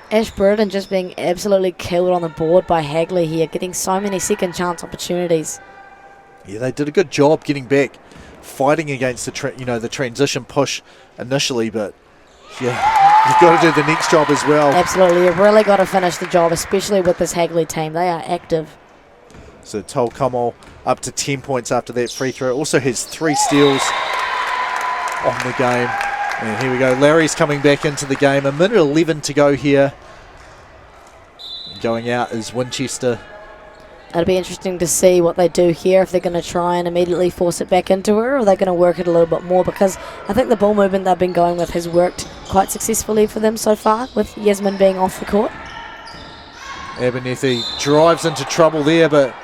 Ashburton just being absolutely killed on the board by Hagley here, getting so many second chance opportunities. Yeah, they did a good job getting back, fighting against the transition push initially, but yeah, you've got to do the next job as well. Absolutely, you've really got to finish the job, especially with this Hagley team. They are active. So Tolcomel up to 10 points after that free throw. Also has 3 steals on the game. And here we go. Larry's coming back into the game. 1:11 to go here. Going out is Winchester. It'll be interesting to see what they do here, if they're going to try and immediately force it back into her, or they're going to work it a little bit more, because I think the ball movement they've been going with has worked quite successfully for them so far, with Yasmin being off the court. Abernethy drives into trouble there, but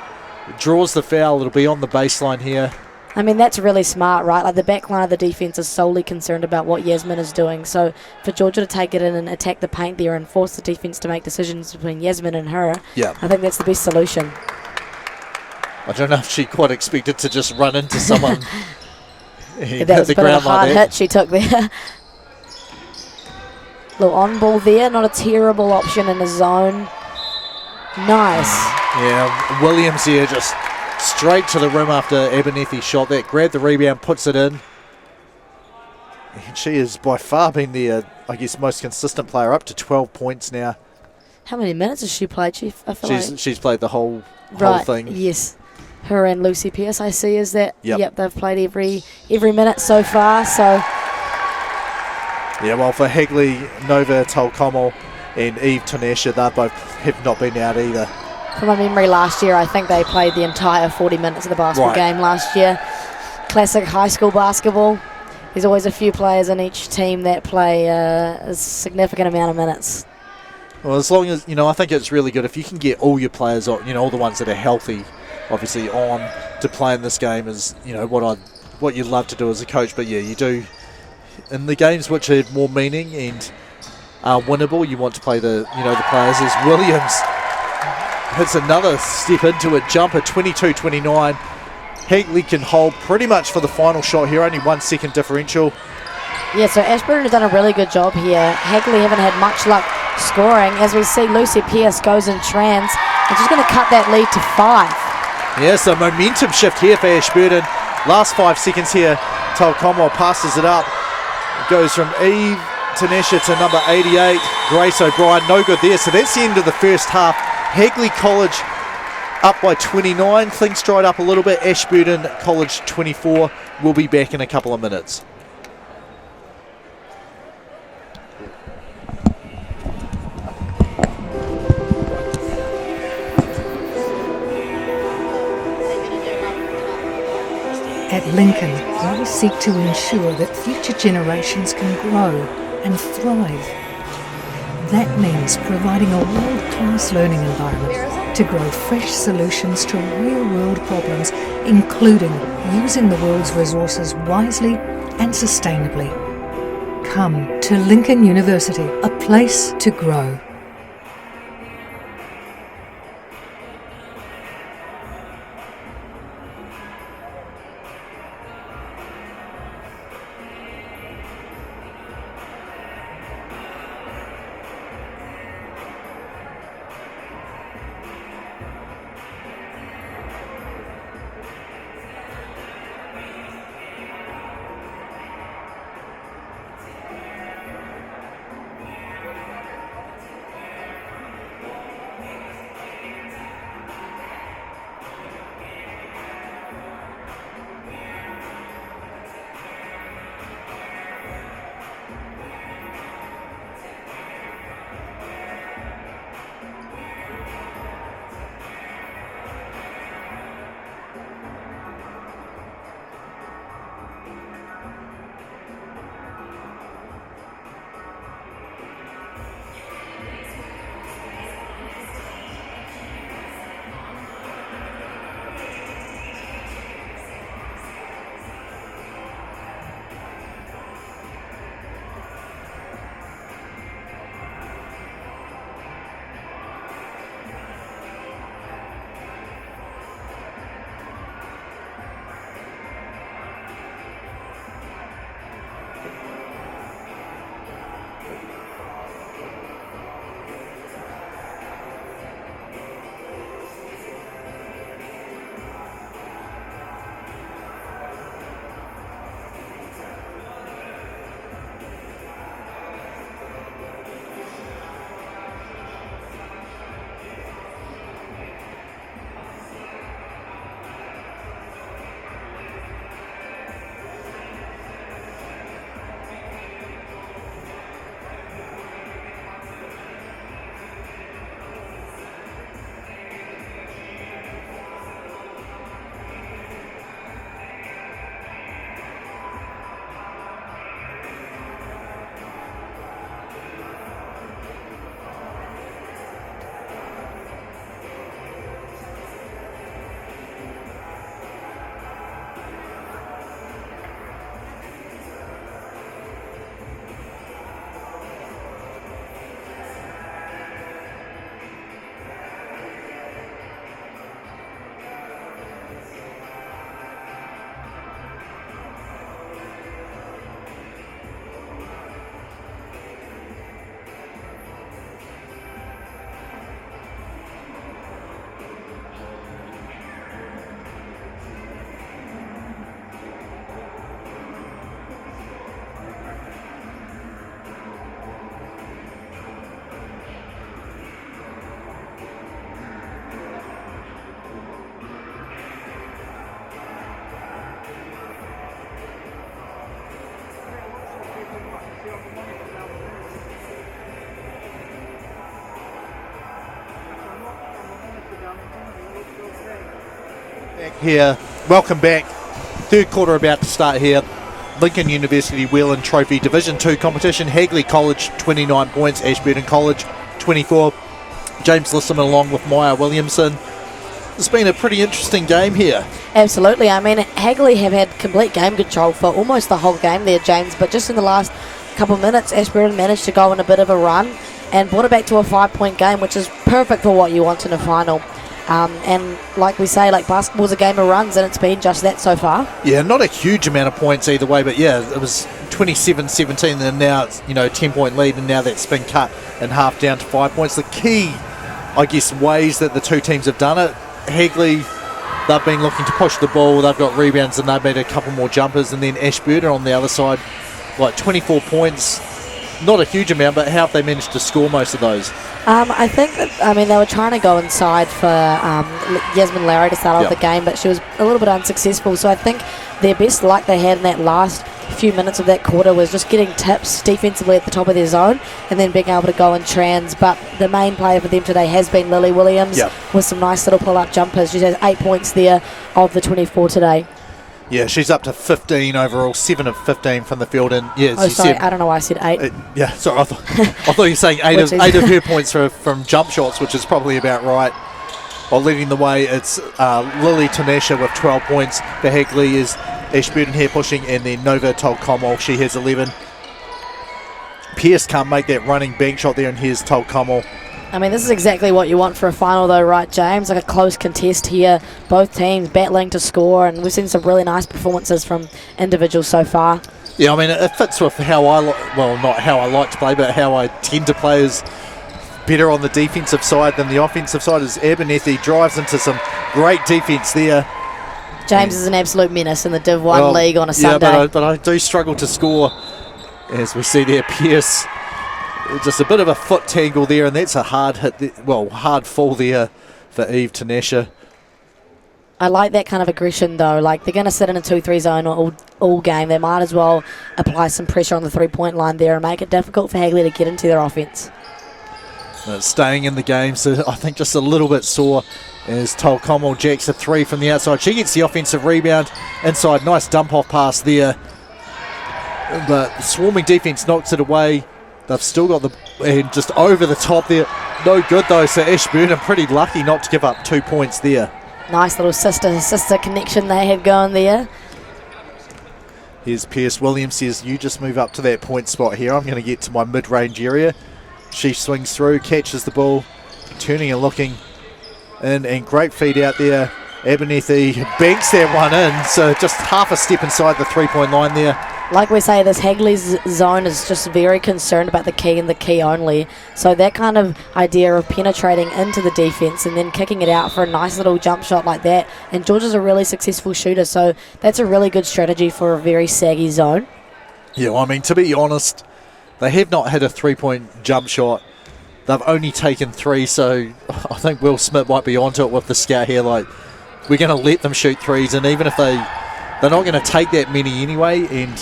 draws the foul. It'll be on the baseline here. I mean, that's really smart, right? Like, the back line of the defense is solely concerned about what Yasmin is doing. So for Georgia to take it in and attack the paint there and force the defense to make decisions between Yasmin and her, I think that's the best solution. I don't know if she quite expected to just run into someone. That was a bit of a hard hit she took there. Little on ball there, not a terrible option in the zone. Nice. Yeah, Williams here just straight to the rim after Abernethy shot that. Grabbed the rebound, puts it in. And she has by far been the, most consistent player, up to 12 points now. How many minutes has she played, Chief? She's played the whole thing. Yes. Her and Lucy Pearce, I see, is that? Yep, they've played every minute so far. So. Yeah, well, for Hagley, Nova Tolcomel and Eve Tanesha, they both have not been out either. From my memory, last year, I think they played the entire 40 minutes of the basketball game last year. Classic high school basketball. There's always a few players in each team that play a significant amount of minutes. Well, as long as, I think it's really good if you can get all your players, all the ones that are healthy, obviously on to play in this game is, what you'd love to do as a coach. But yeah, you do, in the games which have more meaning and are winnable, you want to play the players. As Williams hits another step into it, jumper, 22-29. Hagley can hold pretty much for the final shot here, only 1 second differential. Yeah, so Ashburton has done a really good job here. Hagley haven't had much luck scoring. As we see, Lucy Pearce goes in trans, and she's going to cut that lead to 5. Yeah, so momentum shift here for Ashburton. Last 5 seconds here, Tolcomel passes it up. It goes from Eve Tanesha to number 88, Grace O'Brien. No good there, so that's the end of the first half. Hagley College up by 29. Things dried up a little bit. Ashburton College 24. We'll be back in a couple of minutes. At Lincoln, we seek to ensure that future generations can grow and thrive. That means providing a world-class learning environment to grow fresh solutions to real-world problems, including using the world's resources wisely and sustainably. Come to Lincoln University, a place to grow. Here, welcome back. Third quarter about to start here. Lincoln University Whelan Trophy Division 2 competition. Hagley College 29 points, Ashburton College 24. James Lissaman along with Maya Williamson. It's been a pretty interesting game here. Absolutely. I mean, Hagley have had complete game control for almost the whole game there, James, but just in the last couple of minutes, Ashburton managed to go on a bit of a run and brought it back to a 5-point game, which is perfect for what you want in a final. And like we say, like basketball's a game of runs, and it's been just that so far. Yeah, not a huge amount of points either way, but yeah, it was 27-17, and now it's 10-point lead, and now that's been cut in half down to 5 points. The key, I guess, ways that the two teams have done it. Hagley, they've been looking to push the ball. They've got rebounds, and they've made a couple more jumpers, and then Ashburton on the other side, like 24 points. not a huge amount, but how have they managed to score most of those? I think that, they were trying to go inside for Yasmin Larry to start off the game, but she was a little bit unsuccessful. So I think their best luck they had in that last few minutes of that quarter was just getting tips defensively at the top of their zone and then being able to go in trans. But the main player for them today has been Lily Williams with some nice little pull-up jumpers. She has 8 points there of the 24 today. Yeah, she's up to 15 overall, 7 of 15 from the field. And yeah, as Oh, you sorry, said, I don't know why I said 8. sorry, I thought you were saying eight of her points from jump shots, which is probably about right. While leading the way, it's Lily Tanesha with 12 points. For Hagley is Ashburton here pushing, and then Nova Tolkomol, she has 11. Pierce can't make that running bank shot there, and here's Tolkomol. This is exactly what you want for a final though, right, James? Like a close contest here. Both teams battling to score, and we've seen some really nice performances from individuals so far. Yeah, it fits with how not how I like to play, but how I tend to play is better on the defensive side than the offensive side. As Abernethy drives into some great defence there. James is an absolute menace in the Div 1 league on a Sunday. Yeah, but I do struggle to score, as we see there. Pierce, just a bit of a foot tangle there, and that's a hard hit, hard fall there for Eve Tanesha. I like that kind of aggression though. Like, they're going to sit in a 2-3 zone all game. They might as well apply some pressure on the 3-point line there and make it difficult for Hagley to get into their offense. Staying in the game, so I think just a little bit sore as Tolkomol jacks a 3 from the outside. She gets the offensive rebound inside. Nice dump off pass there. But the swarming defense knocks it away. They've still got and just over the top there. No good though, so Ashburton pretty lucky not to give up 2 points there. Nice little sister connection they had going there. Here's Pierce. Williams says, you just move up to that point spot here. I'm going to get to my mid-range area. She swings through, catches the ball, turning and looking. And great feed out there. Abernethy banks that one in, so just half a step inside the 3-point line there. Like we say, this Hagley's zone is just very concerned about the key and the key only. So that kind of idea of penetrating into the defence and then kicking it out for a nice little jump shot like that. And Georgia's a really successful shooter, so that's a really good strategy for a very saggy zone. Yeah, to be honest, they have not hit a 3-point jump shot. They've only taken 3, so I think Will Smith might be onto it with the scout here. Like, we're going to let them shoot 3s, and even if they're not going to take that many anyway. And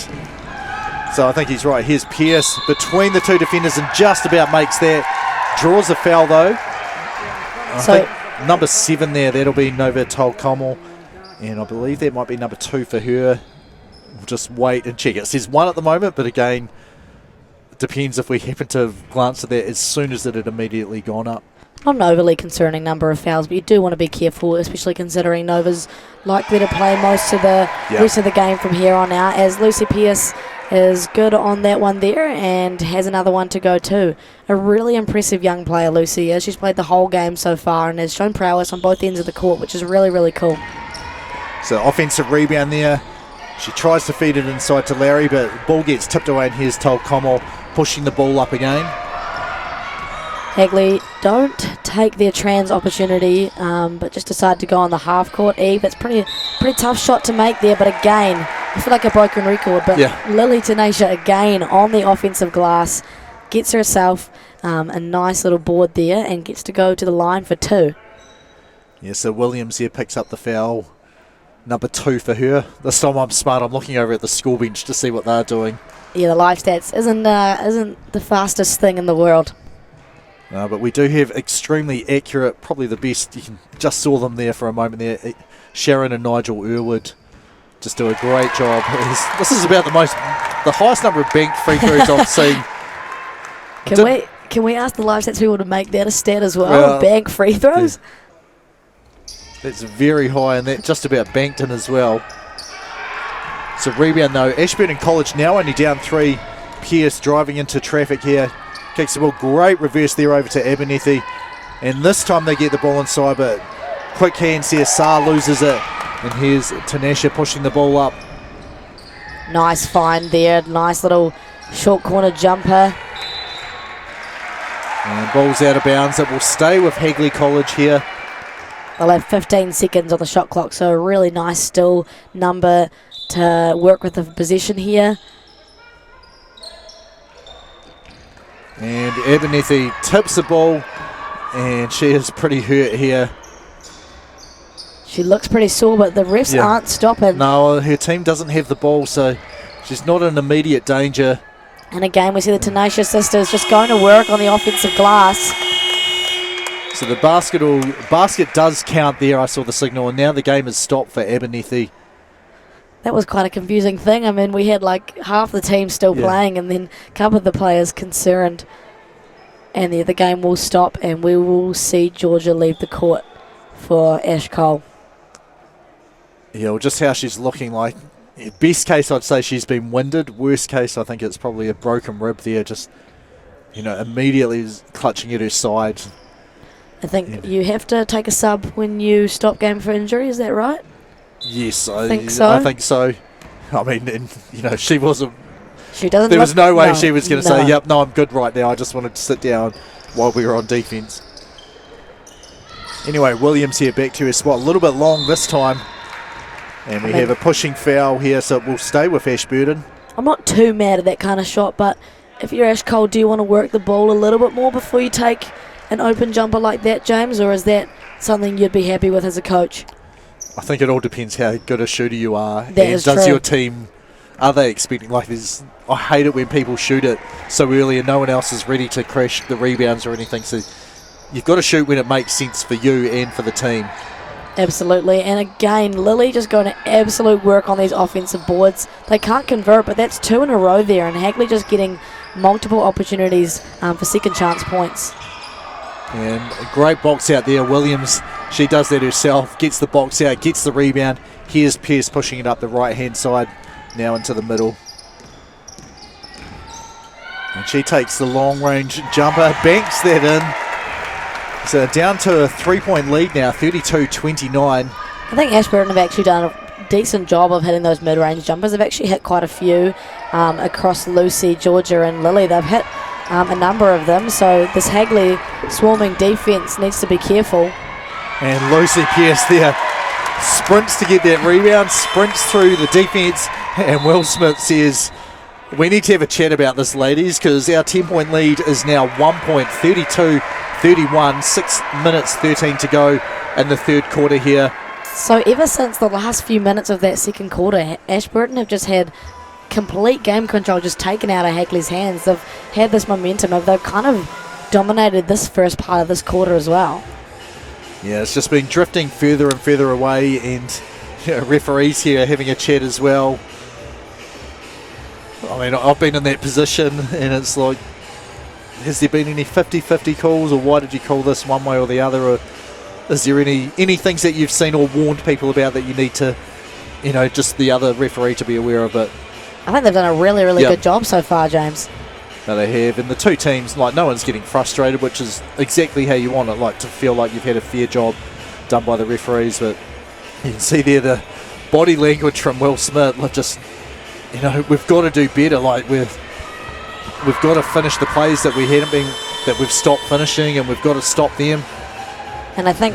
so I think he's right. Here's Pierce between the two defenders and just about makes that. Draws a foul though. I think number 7 there, that'll be Nova Tolkomol. And I believe that might be number 2 for her. We'll just wait and check. It says 1 at the moment, but again, it depends if we happen to glance at that as soon as it had immediately gone up. Not an overly concerning number of fouls, but you do want to be careful, especially considering Nova's likely to play most of the rest of the game from here on out, as Lucy Pierce is good on that one there and has another one to go too. A really impressive young player, Lucy is. She's played the whole game so far and has shown prowess on both ends of the court, which is really, really cool. So offensive rebound there. She tries to feed it inside to Larry, but the ball gets tipped away, and here's Tolkomol pushing the ball up again. Hagley don't take their trans opportunity, but just decide to go on the half court. Eve, that's pretty tough shot to make there, but again, I feel like a broken record, but Lily Tanesha again on the offensive glass gets herself a nice little board there and gets to go to the line for 2. Yeah, so Williams here picks up the foul. Number 2 for her. This time I'm smart. I'm looking over at the school bench to see what they're doing. Yeah, the live stats isn't the fastest thing in the world. But we do have extremely accurate, probably the best. You can just saw them there for a moment there. Sharon and Nigel Irwood just do a great job. This is about the highest number of banked free throws I've seen. Can we ask the live stats people to make that a stat as well? Bank free throws? That's very high, and that just about banked in as well. So rebound though. Ashburton College now only down 3. Pierce driving into traffic here. Kicks the ball, great reverse there over to Abernethy. And this time they get the ball inside, but quick hands here. Saar loses it. And here's Tanesha pushing the ball up. Nice find there. Nice little short corner jumper. And ball's out of bounds. It will stay with Hagley College here. They'll have 15 seconds on the shot clock, so a really nice still number to work with the possession here. And Abernethy tips the ball, and she is pretty hurt here. She looks pretty sore, but the refs aren't stopping. No, her team doesn't have the ball, so she's not in immediate danger. And again, we see the Tenacious sisters just going to work on the offensive glass. So the basket does count there. I saw the signal, and now the game is stopped for Abernethy. That was quite a confusing thing. I mean, we had like half the team still playing, and then a couple of the players concerned. And the game will stop, and we will see Georgia leave the court for Ash Cole. Yeah, well, just how she's looking like. Best case, I'd say she's been winded. Worst case, I think it's probably a broken rib there. Just, immediately is clutching at her side. I think you have to take a sub when you stop game for injury. Is that right? Yes, I think so. I think so. I mean, and, she wasn't. She doesn't. There was no way she was going to say, "Yep, no, I'm good right now. I just wanted to sit down while we were on defence." Anyway, Williams here back to her spot. A little bit long this time. And we have a pushing foul here, so it will stay with Ashburton. I'm not too mad at that kind of shot, but if you're Ash Cole, do you want to work the ball a little bit more before you take an open jumper like that, James, or is that something you'd be happy with as a coach? I think it all depends how good a shooter you are. That and is does true. your team, are they expecting, I hate it when people shoot it so early and no one else is ready to crash the rebounds or anything. So you've got to shoot when it makes sense for you and for the team. Absolutely, and again, Lily just going to absolute work on these offensive boards. They can't convert, but that's 2 in a row there, and Hagley just getting multiple opportunities for second chance points. And a great box out there. Williams, she does that herself, gets the box out, gets the rebound. Here's Pierce pushing it up the right-hand side, now into the middle. And she takes the long-range jumper, banks that in. So down to a 3-point lead now, 32-29. I think Ashburton have actually done a decent job of hitting those mid-range jumpers. They've actually hit quite a few across Lucy, Georgia and Lily. They've hit a number of them, so this Hagley swarming defence needs to be careful. And Lucy Pierce there sprints to get that rebound, sprints through the defence, and Will Smith says, we need to have a chat about this, ladies, because our 10-point lead is now 1 point, 32-31, 6 minutes 13 to go in the third quarter here. So ever since the last few minutes of that second quarter, Ashburton have just had complete game control just taken out of Hagley's hands. They've had this momentum. They've kind of dominated this first part of this quarter as well. Yeah, it's just been drifting further and further away, and referees here having a chat as well. I mean, I've been in that position, and it's like, has there been any 50-50 calls, or why did you call this one way or the other? Or is there any things that you've seen or warned people about that you need to, just the other referee to be aware of it? I think they've done a really, really good job so far, James. No, they have. And the two teams, no one's getting frustrated, which is exactly how you want it, to feel like you've had a fair job done by the referees. But you can see there the body language from Will Smith, just, we've got to do better. We've got to finish the plays that we've stopped finishing, and we've got to stop them. And I think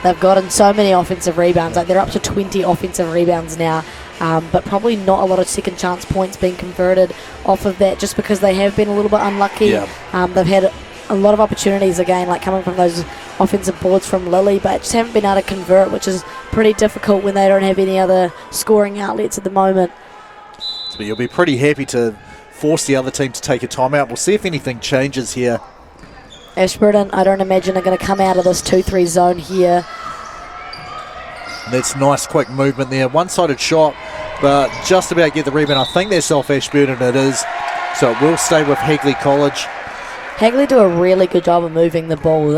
they've gotten so many offensive rebounds. They're up to 20 offensive rebounds now, but probably not a lot of second chance points being converted off of that, just because they have been a little bit unlucky. Yeah. They've had a lot of opportunities again, coming from those offensive boards from Lily, but just haven't been able to convert, which is pretty difficult when they don't have any other scoring outlets at the moment. So you'll be pretty happy to force the other team to take a timeout. We'll see if anything changes here. Ashburton, I don't imagine, are going to come out of this 2-3 zone here. That's nice quick movement there. One-sided shot, but just about get the rebound. I think that's off Ashburton, it is. So it will stay with Hagley College. Hagley do a really good job of moving the ball.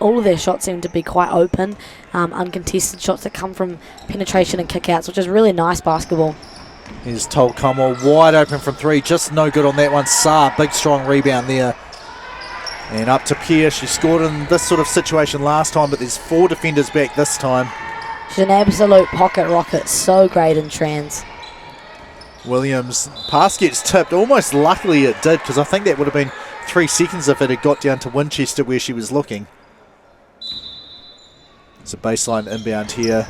All of their shots seem to be quite open, uncontested shots that come from penetration and kickouts, which is really nice basketball. Here's Tolkama wide open from three, just no good on that one. Saar, big strong rebound there. And up to Pierce. She scored in this sort of situation last time, but there's 4 defenders back this time. She's an absolute pocket rocket, so great in trans. Williams, pass gets tipped. Almost luckily it did, because I think that would have been 3 seconds if it had got down to Winchester where she was looking. It's a baseline inbound here.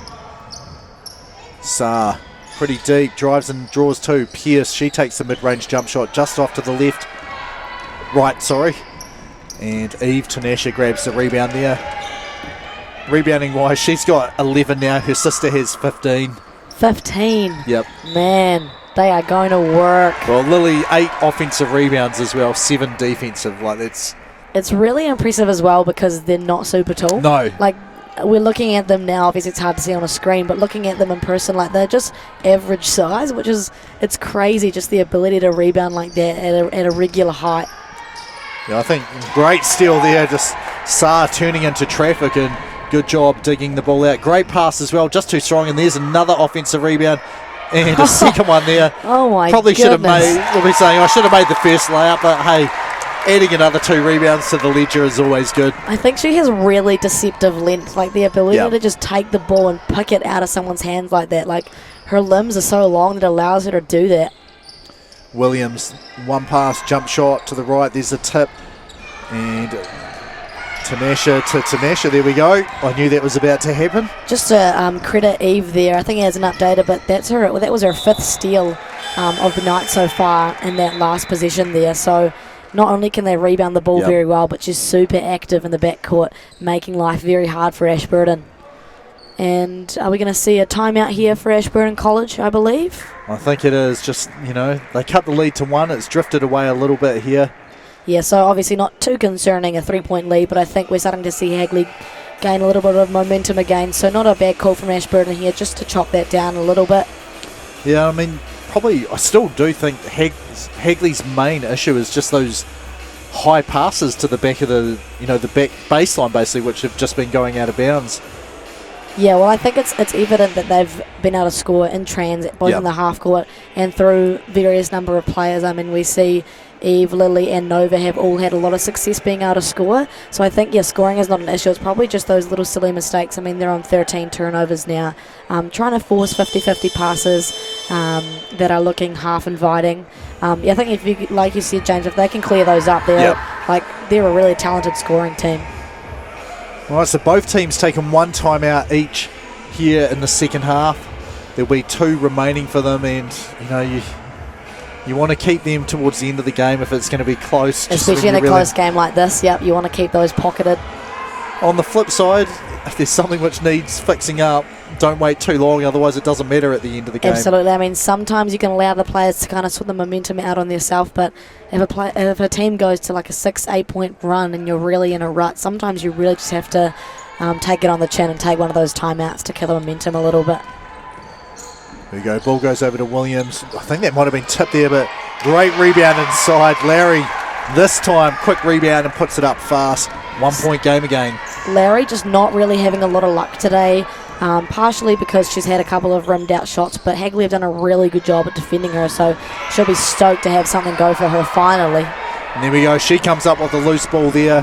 Saar, pretty deep, drives and draws 2. Pierce, she takes the mid-range jump shot just off to the left. Right, sorry. And Eve Tanasha grabs the rebound there. Rebounding wise, she's got 11 now. Her sister has 15. 15. Yep. Man, they are going to work. Well, Lily, 8 offensive rebounds as well, 7 defensive. Like, that's... It's really impressive as well because they're not super tall. No. Like, we're looking at them now, obviously it's hard to see on a screen, but looking at them in person, like, they're just average size, which is, it's crazy, just the ability to rebound like that at a regular height. Yeah, I think great steal there, just Saar turning into traffic, and good job digging the ball out. Great pass as well, just too strong, and there's another offensive rebound. And a second one there. Oh my Probably goodness. should have made, we'll be saying, I should have made the first layup, but hey, adding another 2 rebounds to the ledger is always good. I think she has really deceptive length, like the ability Yep. to just take the ball and pick it out of someone's hands like that. Like, her limbs are so long that it allows her to do that. Williams, one pass, jump shot to the right, there's a tip. And Tanasha to Tanasha, there we go. I knew that was about to happen. Just to credit Eve there, I think it hasn't updated, but that was her 5th steal of the night so far in that last position there. So not only can they rebound the ball Yep. very well, but she's super active in the backcourt, making life very hard for Ashburton. And are we going to see a timeout here for Ashburton College, I believe? I think it is just, they cut the lead to 1. It's drifted away a little bit here. Yeah, so obviously not too concerning, a 3-point lead, but I think we're starting to see Hagley gain a little bit of momentum again. So not a bad call from Ashburton here, just to chop that down a little bit. Yeah, I mean, probably, I still do think Hagley's main issue is just those high passes to the back of the back baseline, basically, which have just been going out of bounds. Yeah, well, I think it's evident that they've been able to score in transit, both Yep. in the half court and through various number of players. I mean, we see Eve, Lily and Nova have all had a lot of success being able to score. So I think, scoring is not an issue. It's probably just those little silly mistakes. I mean, they're on 13 turnovers now. Trying to force 50-50 passes that are looking half inviting. I think if you, like you said, James, if they can clear those up, they're a really talented scoring team. Right, so both teams taking 1 timeout each here in the second half. There'll be 2 remaining for them, and you want to keep them towards the end of the game if it's going to be close. Especially in a close game like this, you want to keep those pocketed. On the flip side, if there's something which needs fixing up, don't wait too long, otherwise it doesn't matter at the end of the game. Absolutely. I mean, sometimes you can allow the players to kind of sort the momentum out on themselves, but if a team goes to like a 6-8 point run and you're really in a rut, sometimes you really just have to take it on the chin and take one of those timeouts to kill the momentum a little bit. There we go, ball goes over to Williams. I think that might have been tipped there, but great rebound inside. Larry, this time, quick rebound and puts it up fast. 1 point game again. Larry just not really having a lot of luck today, partially because she's had a couple of rimmed out shots, but Hagley have done a really good job at defending her, so she'll be stoked to have something go for her finally. And there we go, she comes up with the loose ball there.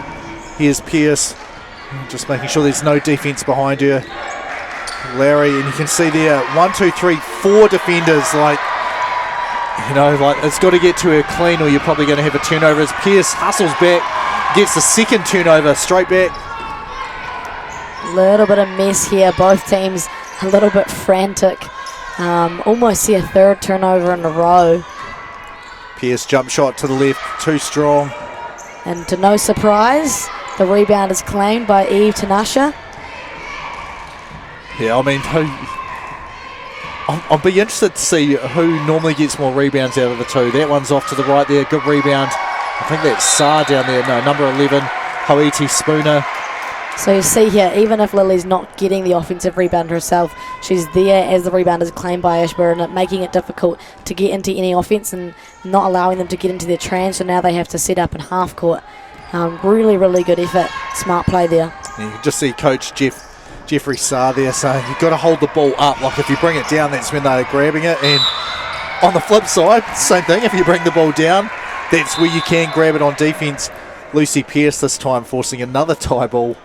Here's Pierce, just making sure there's no defense behind her. Larry, and you can see there, 1, 2, 3, 4 defenders, it's got to get to her clean or you're probably going to have a turnover. As Pierce hustles back, gets the second turnover, straight back. Little bit of mess here, both teams a little bit frantic. Almost see a 3rd turnover in a row. Pierce jump shot to the left, too strong. And to no surprise, the rebound is claimed by Eve Tanasha. Yeah, I mean, I'll be interested to see who normally gets more rebounds out of the 2. That one's off to the right there, good rebound. I think that's Saar down there. No, number 11, Hoiti Spooner. So you see here, even if Lily's not getting the offensive rebound herself, she's there as the rebound is claimed by Ashburton, making it difficult to get into any offense and not allowing them to get into their trans. So now they have to set up in half court. Really, really good effort. Smart play there. You can just see Coach Jeffrey Saar there saying you've got to hold the ball up. Like if you bring it down, that's when they're grabbing it. And on the flip side, same thing. If you bring the ball down, that's where you can grab it on defense. Lucy Pierce this time forcing another tie ball.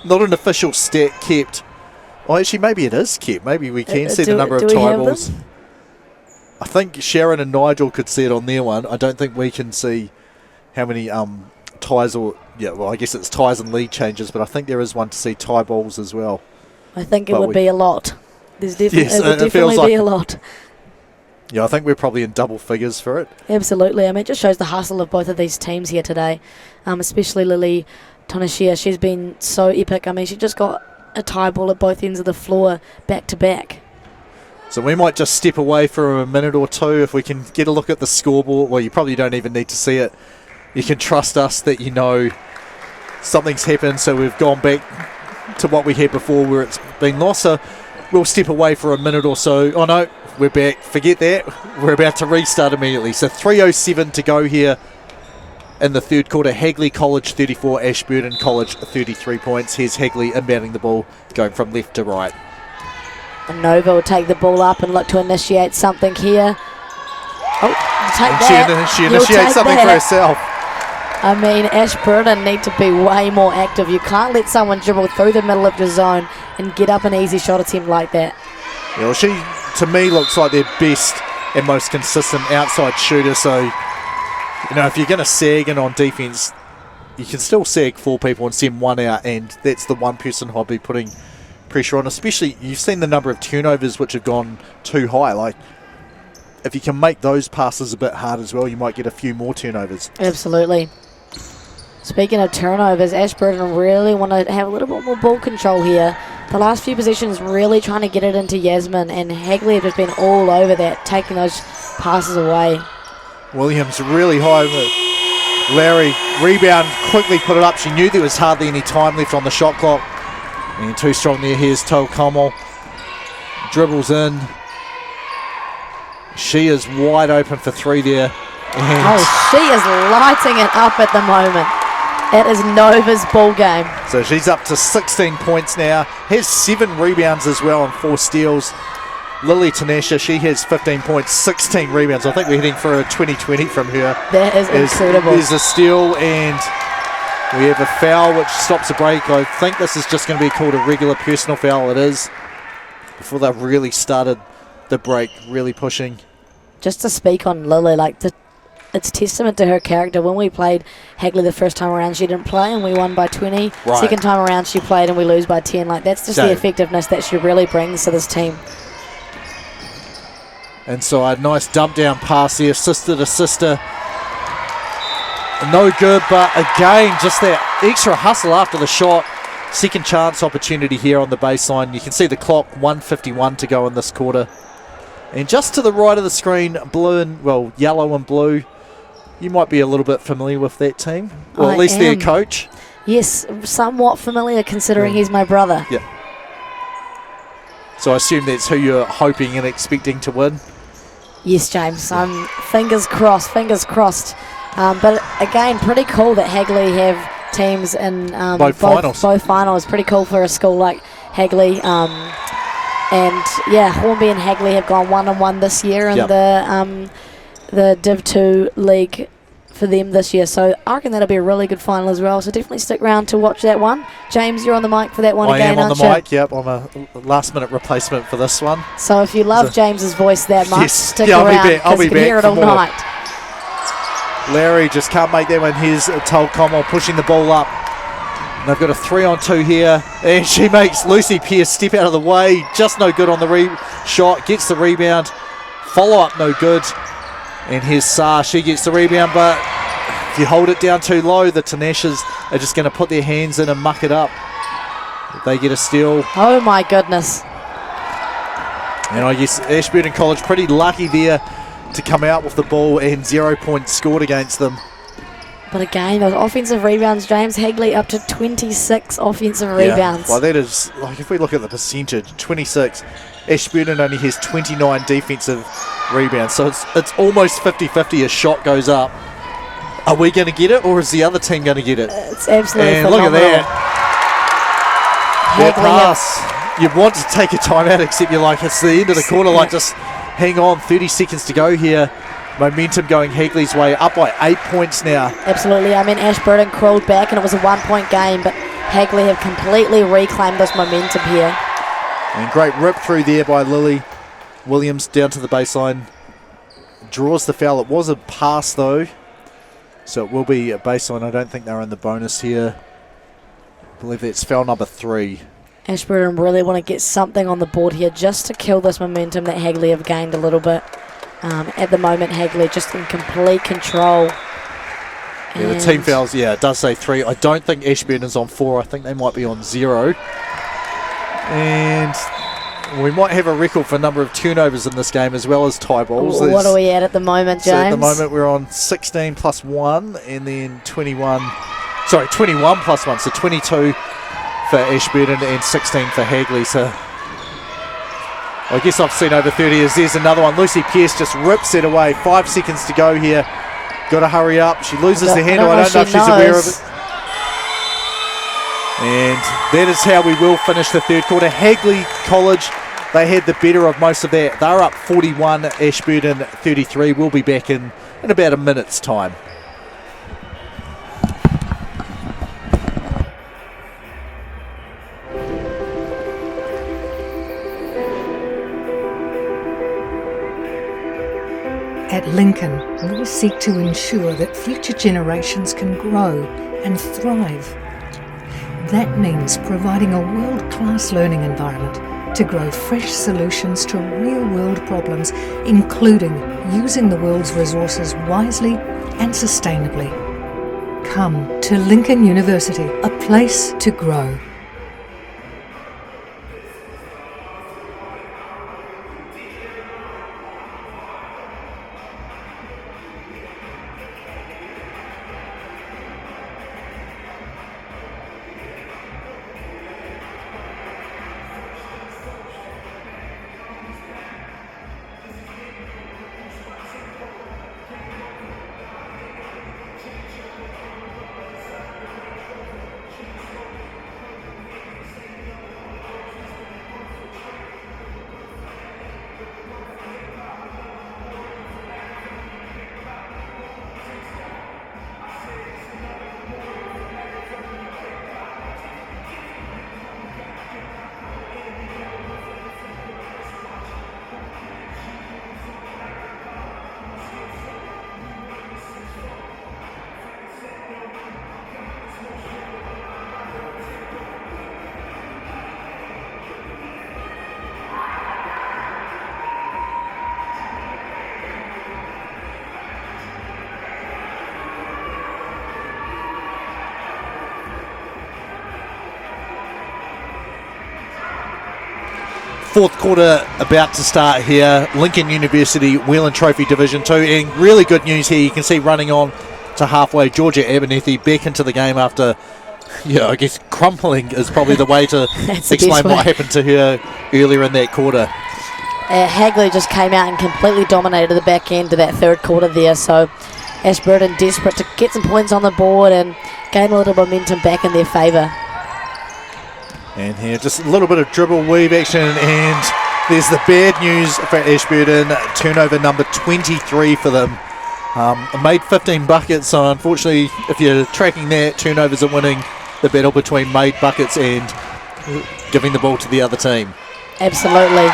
Not an official stat kept. Oh, actually, maybe it is kept. Maybe we can see the number of tie balls. I think Sharon and Nigel could see it on their one. I don't think we can see how many ties or... Yeah, well, I guess it's ties and lead changes, but I think there is one to see tie balls as well. I think it would be a lot. It would Yes, definitely be a lot. Yeah, I think we're probably in double figures for it. Absolutely. I mean, it just shows the hustle of both of these teams here today, especially Lily Tonashia. She's been so epic. I mean, she just got a tie ball at both ends of the floor back to back. So we might just step away for a minute or two if we can get a look at the scoreboard. Well, you probably don't even need to see it. You can trust us that you know something's happened, so we've gone back to what we had before where it's been lost. So we'll step away for a minute or so. Oh no, we're back. Forget that. We're about to restart immediately. So 3:07 to go here in the third quarter. Hagley College 34, Ashburton College 33 points. Here's Hagley inbounding the ball, going from left to right. And Nova will take the ball up and look to initiate something here. Oh, take And that. she You'll initiates take something that. for herself. I mean, Ashburton need to be way more active. You can't let someone dribble through the middle of your zone and get up an easy shot attempt like that. Yeah, well, she, to me, looks like their best and most consistent outside shooter. So, you know, if you're going to sag in on defence, you can still sag 4 people and send 1 out, and that's the one person I'll be putting pressure on. Especially, you've seen the number of turnovers which have gone too high. Like, if you can make those passes a bit hard as well, you might get a few more turnovers. Absolutely. Speaking of turnovers, Ashburton really want to have a little bit more ball control here. The last few possessions really trying to get it into Yasmin, and Hagley have just been all over that, taking those passes away. Williams really high. Larry, rebound, quickly put it up. She knew there was hardly any time left on the shot clock. And too strong there. Here's Tolkomo. Dribbles in. She is wide open for 3 there. And Oh, she is lighting it up at the moment. It is Nova's ball game. so she's up to 16 points now. Has 7 rebounds as well and 4 steals. Lily Tanesha, she has 15 points, 16 rebounds. I think we're heading for a 20-20 from her. That is incredible. There's a steal and we have a foul which stops a break. I think this is just going to be called a regular personal foul. It is. Before they've really started the break, really pushing. Just to speak on Lily, it's testament to her character. When we played Hagley the first time around, she didn't play and we won by 20. Right. Second time around, she played and we lose by 10. That's just So- the effectiveness that she really brings to this team. Inside, nice dump down pass here, sister to sister. No good, but again, just that extra hustle after the shot. Second chance opportunity here on the baseline. You can see the clock, 1:51 to go in this quarter. And just to the right of the screen, yellow and blue. You might be a little bit familiar with that team. Well, I at least their am. coach. Yes, somewhat familiar considering he's my brother. Yeah. So I assume that's who you're hoping and expecting to win. Yes, James. Fingers crossed. But again, pretty cool that Hagley have teams in Both finals. Both finals. Pretty cool for a school like Hagley. And yeah, Hornby and Hagley have gone 1-1 this year in Yep. the Div 2 league for them this year. So I reckon that'll be a really good final as well. So definitely stick around to watch that one. James, you're on the mic for that one I again, am on aren't the you? mic, yep. I'm a last-minute replacement for this one. So if you love So- James's voice that much, Yes. stick Yeah, I'll be around back. I'll because be you can back hear it for all more. night. Larry just can't make that one. Here's Tolkomo pushing the ball up. And they've got a 3-on-2 here. And she makes Lucy Pearce step out of the way. Just no good on the shot. Gets the rebound. Follow-up no good. And here's Saar. She gets the rebound, but if you hold it down too low, the Tanashas are just going to put their hands in and muck it up. They get a steal. Oh my goodness. And I guess Ashburton College pretty lucky there to come out with the ball and 0 points scored against them. But again, those offensive rebounds, James Hagley up to 26 offensive rebounds. Well, that is, if we look at the percentage, 26. Ashburton only has 29 defensive rebounds. So it's almost 50-50 as shot goes up. Are we going to get it or is the other team going to get it? It's absolutely And look at phenomenal. that. That Hagley pass. You'd want to take a timeout, except you're like, it's the end of the quarter. Yeah. Just hang on, 30 seconds to go here. Momentum going Hagley's way, up by 8 points now. Absolutely. I mean, Ashburton crawled back and it was a 1-point game, but Hagley have completely reclaimed this momentum here. And great rip through there by Lily Williams down to the baseline. Draws the foul. It was a pass though, so it will be a baseline. I don't think they're in the bonus here. I believe that's foul number 3. Ashburton really want to get something on the board here just to kill this momentum that Hagley have gained a little bit. At the moment, Hagley just in complete control. Yeah, the team fouls, it does say 3. I don't think Ashburton is on 4. I think they might be on 0. And we might have a record for number of turnovers in this game as well as tie balls. What are we at the moment, James? So at the moment we're on 16 plus 1 and then 21 plus 1. So 22 for Ashburton and 16 for Hagley. So I guess I've seen over 30 as there's another one. Lucy Pearce just rips it away. 5 seconds to go here. Got to hurry up. She loses the handle. I don't know if she's aware of it. And that is how we will finish the third quarter. Hagley College, they had the better of most of that. They're up 41, Ashburton 33. We'll be back in about a minute's time. At Lincoln, we seek to ensure that future generations can grow and thrive. That means providing a world-class learning environment to grow fresh solutions to real-world problems, including using the world's resources wisely and sustainably. Come to Lincoln University, a place to grow. Fourth quarter about to start here. Lincoln University, Whelan Trophy Division 2. And really good news here. You can see running on to halfway, Georgia Abernethy back into the game after, I guess crumpling is probably the way to explain what happened to her earlier in that quarter. Hagley just came out and completely dominated the back end of that third quarter there. So Ashburton desperate to get some points on the board and gain a little momentum back in their favour. And here, just a little bit of dribble weave action, and there's the bad news for Ashburton. Turnover number 23 for them. Made 15 buckets, so unfortunately, if you're tracking that, turnovers are winning the battle between made buckets and giving the ball to the other team. Absolutely.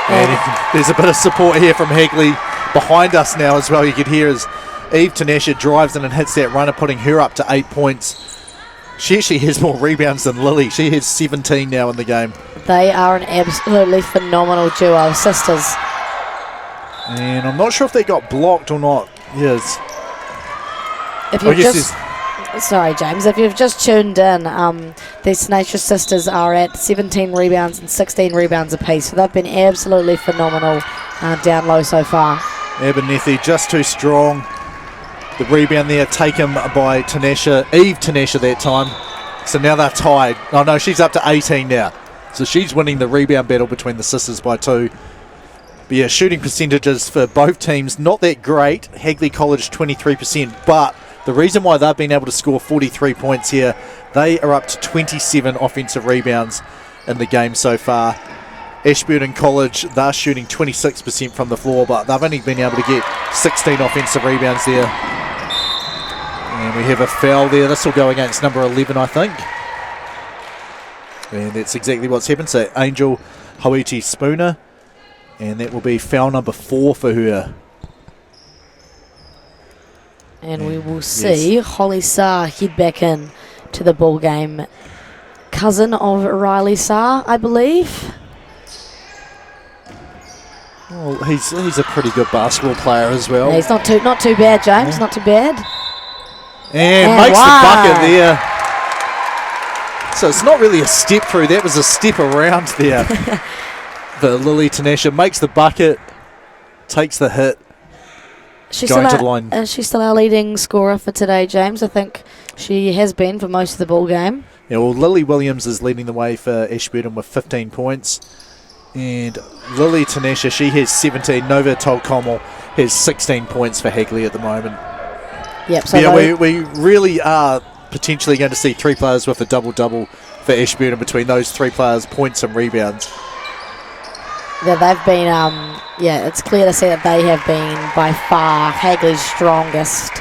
And there's a bit of support here from Hagley behind us now as well. You could hear as Eve Tanesha drives in and hits that runner, putting her up to 8 points. She actually has more rebounds than Lily. She has 17 now in the game. They are an absolutely phenomenal duo, sisters. And I'm not sure if they got blocked or not. Yes. Sorry, James. If you've just tuned in, the Tenacious sisters are at 17 rebounds and 16 rebounds apiece. So they've been absolutely phenomenal down low so far. Abernethy just too strong. The rebound there taken by Eve Tanesha that time. So now they're tied. Oh no, she's up to 18 now. So she's winning the rebound battle between the sisters by 2. But yeah, shooting percentages for both teams not that great. Hagley College 23%, but the reason why they've been able to score 43 points here, they are up to 27 offensive rebounds in the game so far. Ashburton College, they're shooting 26% from the floor, but they've only been able to get 16 offensive rebounds there. And we have a foul there. This will go against number 11, I think. And that's exactly what's happened. So Angel Hoiti Spooner. And that will be foul number 4 for her. And we will see Holly Saar head back in to the ball game. Cousin of Riley Saar, I believe. Well, he's a pretty good basketball player as well. Yeah, he's not too bad, James. Not too bad. And makes the bucket there. So it's not really a step through. That was a step around there. The Lily Tanesha makes the bucket, takes the hit. She's going to the line. She's still our leading scorer for today, James. I think she has been for most of the ball game. Yeah, well, Lily Williams is leading the way for Ashburton with 15 points. And Lily Tanesha, she has 17. Nova Tolkommel has 16 points for Hagley at the moment. Yep. So yeah, we really are potentially going to see three players with a double-double for Ashburton between those three players, points and rebounds. Yeah, they've been, it's clear to see that they have been by far Hagley's strongest.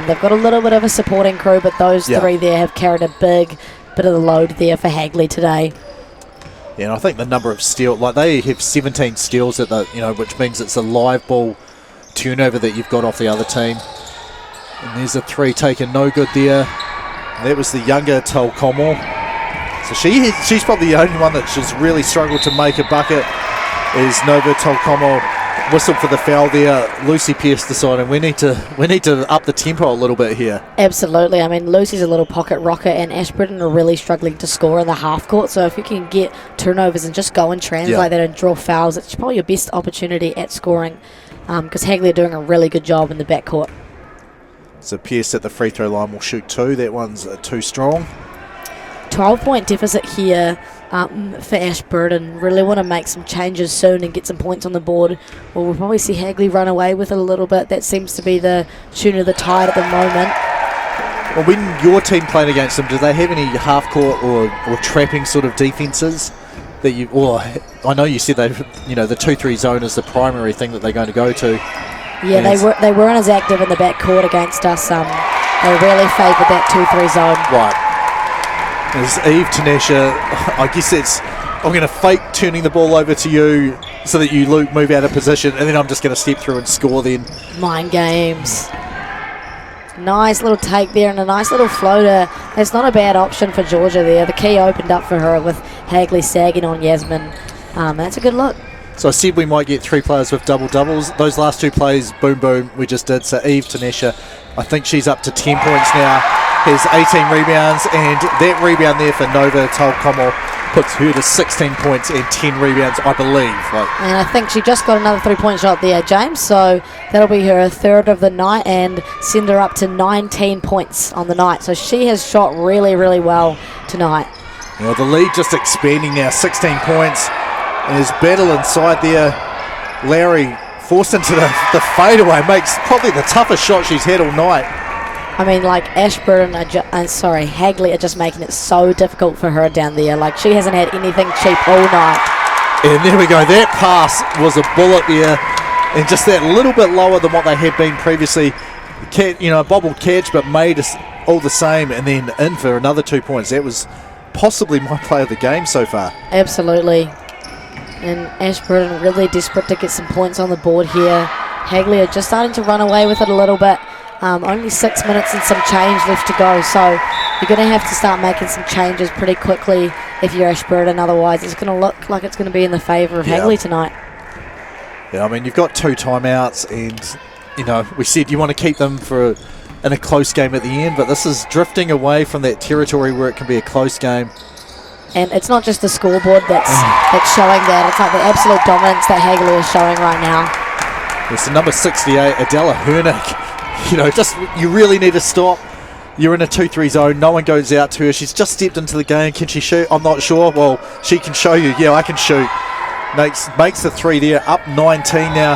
They've got a little bit of a supporting crew, but those three there have carried a big bit of the load there for Hagley today. Yeah, and I think the number of steals, like they have 17 steals at the, which means it's a live ball turnover that you've got off the other team. And there's a three taken, no good there. And that was the younger Tolkommel. So she's probably the only one that has really struggled to make a bucket. Is Nova Tolkommel whistled for the foul there. Lucy Pierce decided we need to up the tempo a little bit here. Absolutely. I mean, Lucy's a little pocket rocker, and Ashburton are really struggling to score in the half court. So if you can get turnovers and just go and translate that and draw fouls, it's probably your best opportunity at scoring. Because Hagley are doing a really good job in the backcourt. So Pierce at the free throw line will shoot two. That one's too strong. 12-point deficit here for Ashburton. Really want to make some changes soon and get some points on the board. Well, we'll probably see Hagley run away with it a little bit. That seems to be the tune of the tide at the moment. Well, when your team played against them, do they have any half-court or trapping sort of defences that you? Or I know you said the 2-3 zone is the primary thing that they're going to go to. Yeah, they weren't as active in the backcourt against us. They really favoured that 2-3 zone. Right. As Eve Tanesha, I guess I'm going to fake turning the ball over to you so that you move out of position, and then I'm just going to step through and score then. Mind games. Nice little take there and a nice little floater. That's not a bad option for Georgia there. The key opened up for her with Hagley sagging on Yasmin. That's a good look. So I said we might get three players with double-doubles. Those last two plays, boom, boom, we just did. So Eve Tanesha, I think she's up to 10 points now. Has 18 rebounds, and that rebound there for Nova Tolkommel puts her to 16 points and 10 rebounds, I believe. And I think she just got another 3-point shot there, James, so that'll be her third of the night and send her up to 19 points on the night. So she has shot really, really well tonight. Well, the lead just expanding now, 16 points. And his battle inside there, Larry forced into the fadeaway, makes probably the toughest shot she's had all night. I mean, Ashburton Hagley are just making it so difficult for her down there. She hasn't had anything cheap all night. And there we go. That pass was a bullet there, and just that little bit lower than what they had been previously. Bobbled catch, but made us all the same, and then in for another 2 points. That was possibly my play of the game so far. Absolutely. And Ashburton really desperate to get some points on the board here. Hagley are just starting to run away with it a little bit. Only 6 minutes and some change left to go, so you're going to have to start making some changes pretty quickly if you're Ashburton. Otherwise, it's going to look like it's going to be in the favour of Hagley tonight. Yeah, I mean, you've got two timeouts, and we said you want to keep them in a close game at the end, but this is drifting away from that territory where it can be a close game. And it's not just the scoreboard that's showing that. It's like the absolute dominance that Hagley is showing right now. It's the number 68, Adela Hernick. You really need to stop. You're in a 2-3 zone. No one goes out to her. She's just stepped into the game. Can she shoot? I'm not sure. Well, she can show you. Yeah, I can shoot. Makes the three there. Up 19 now.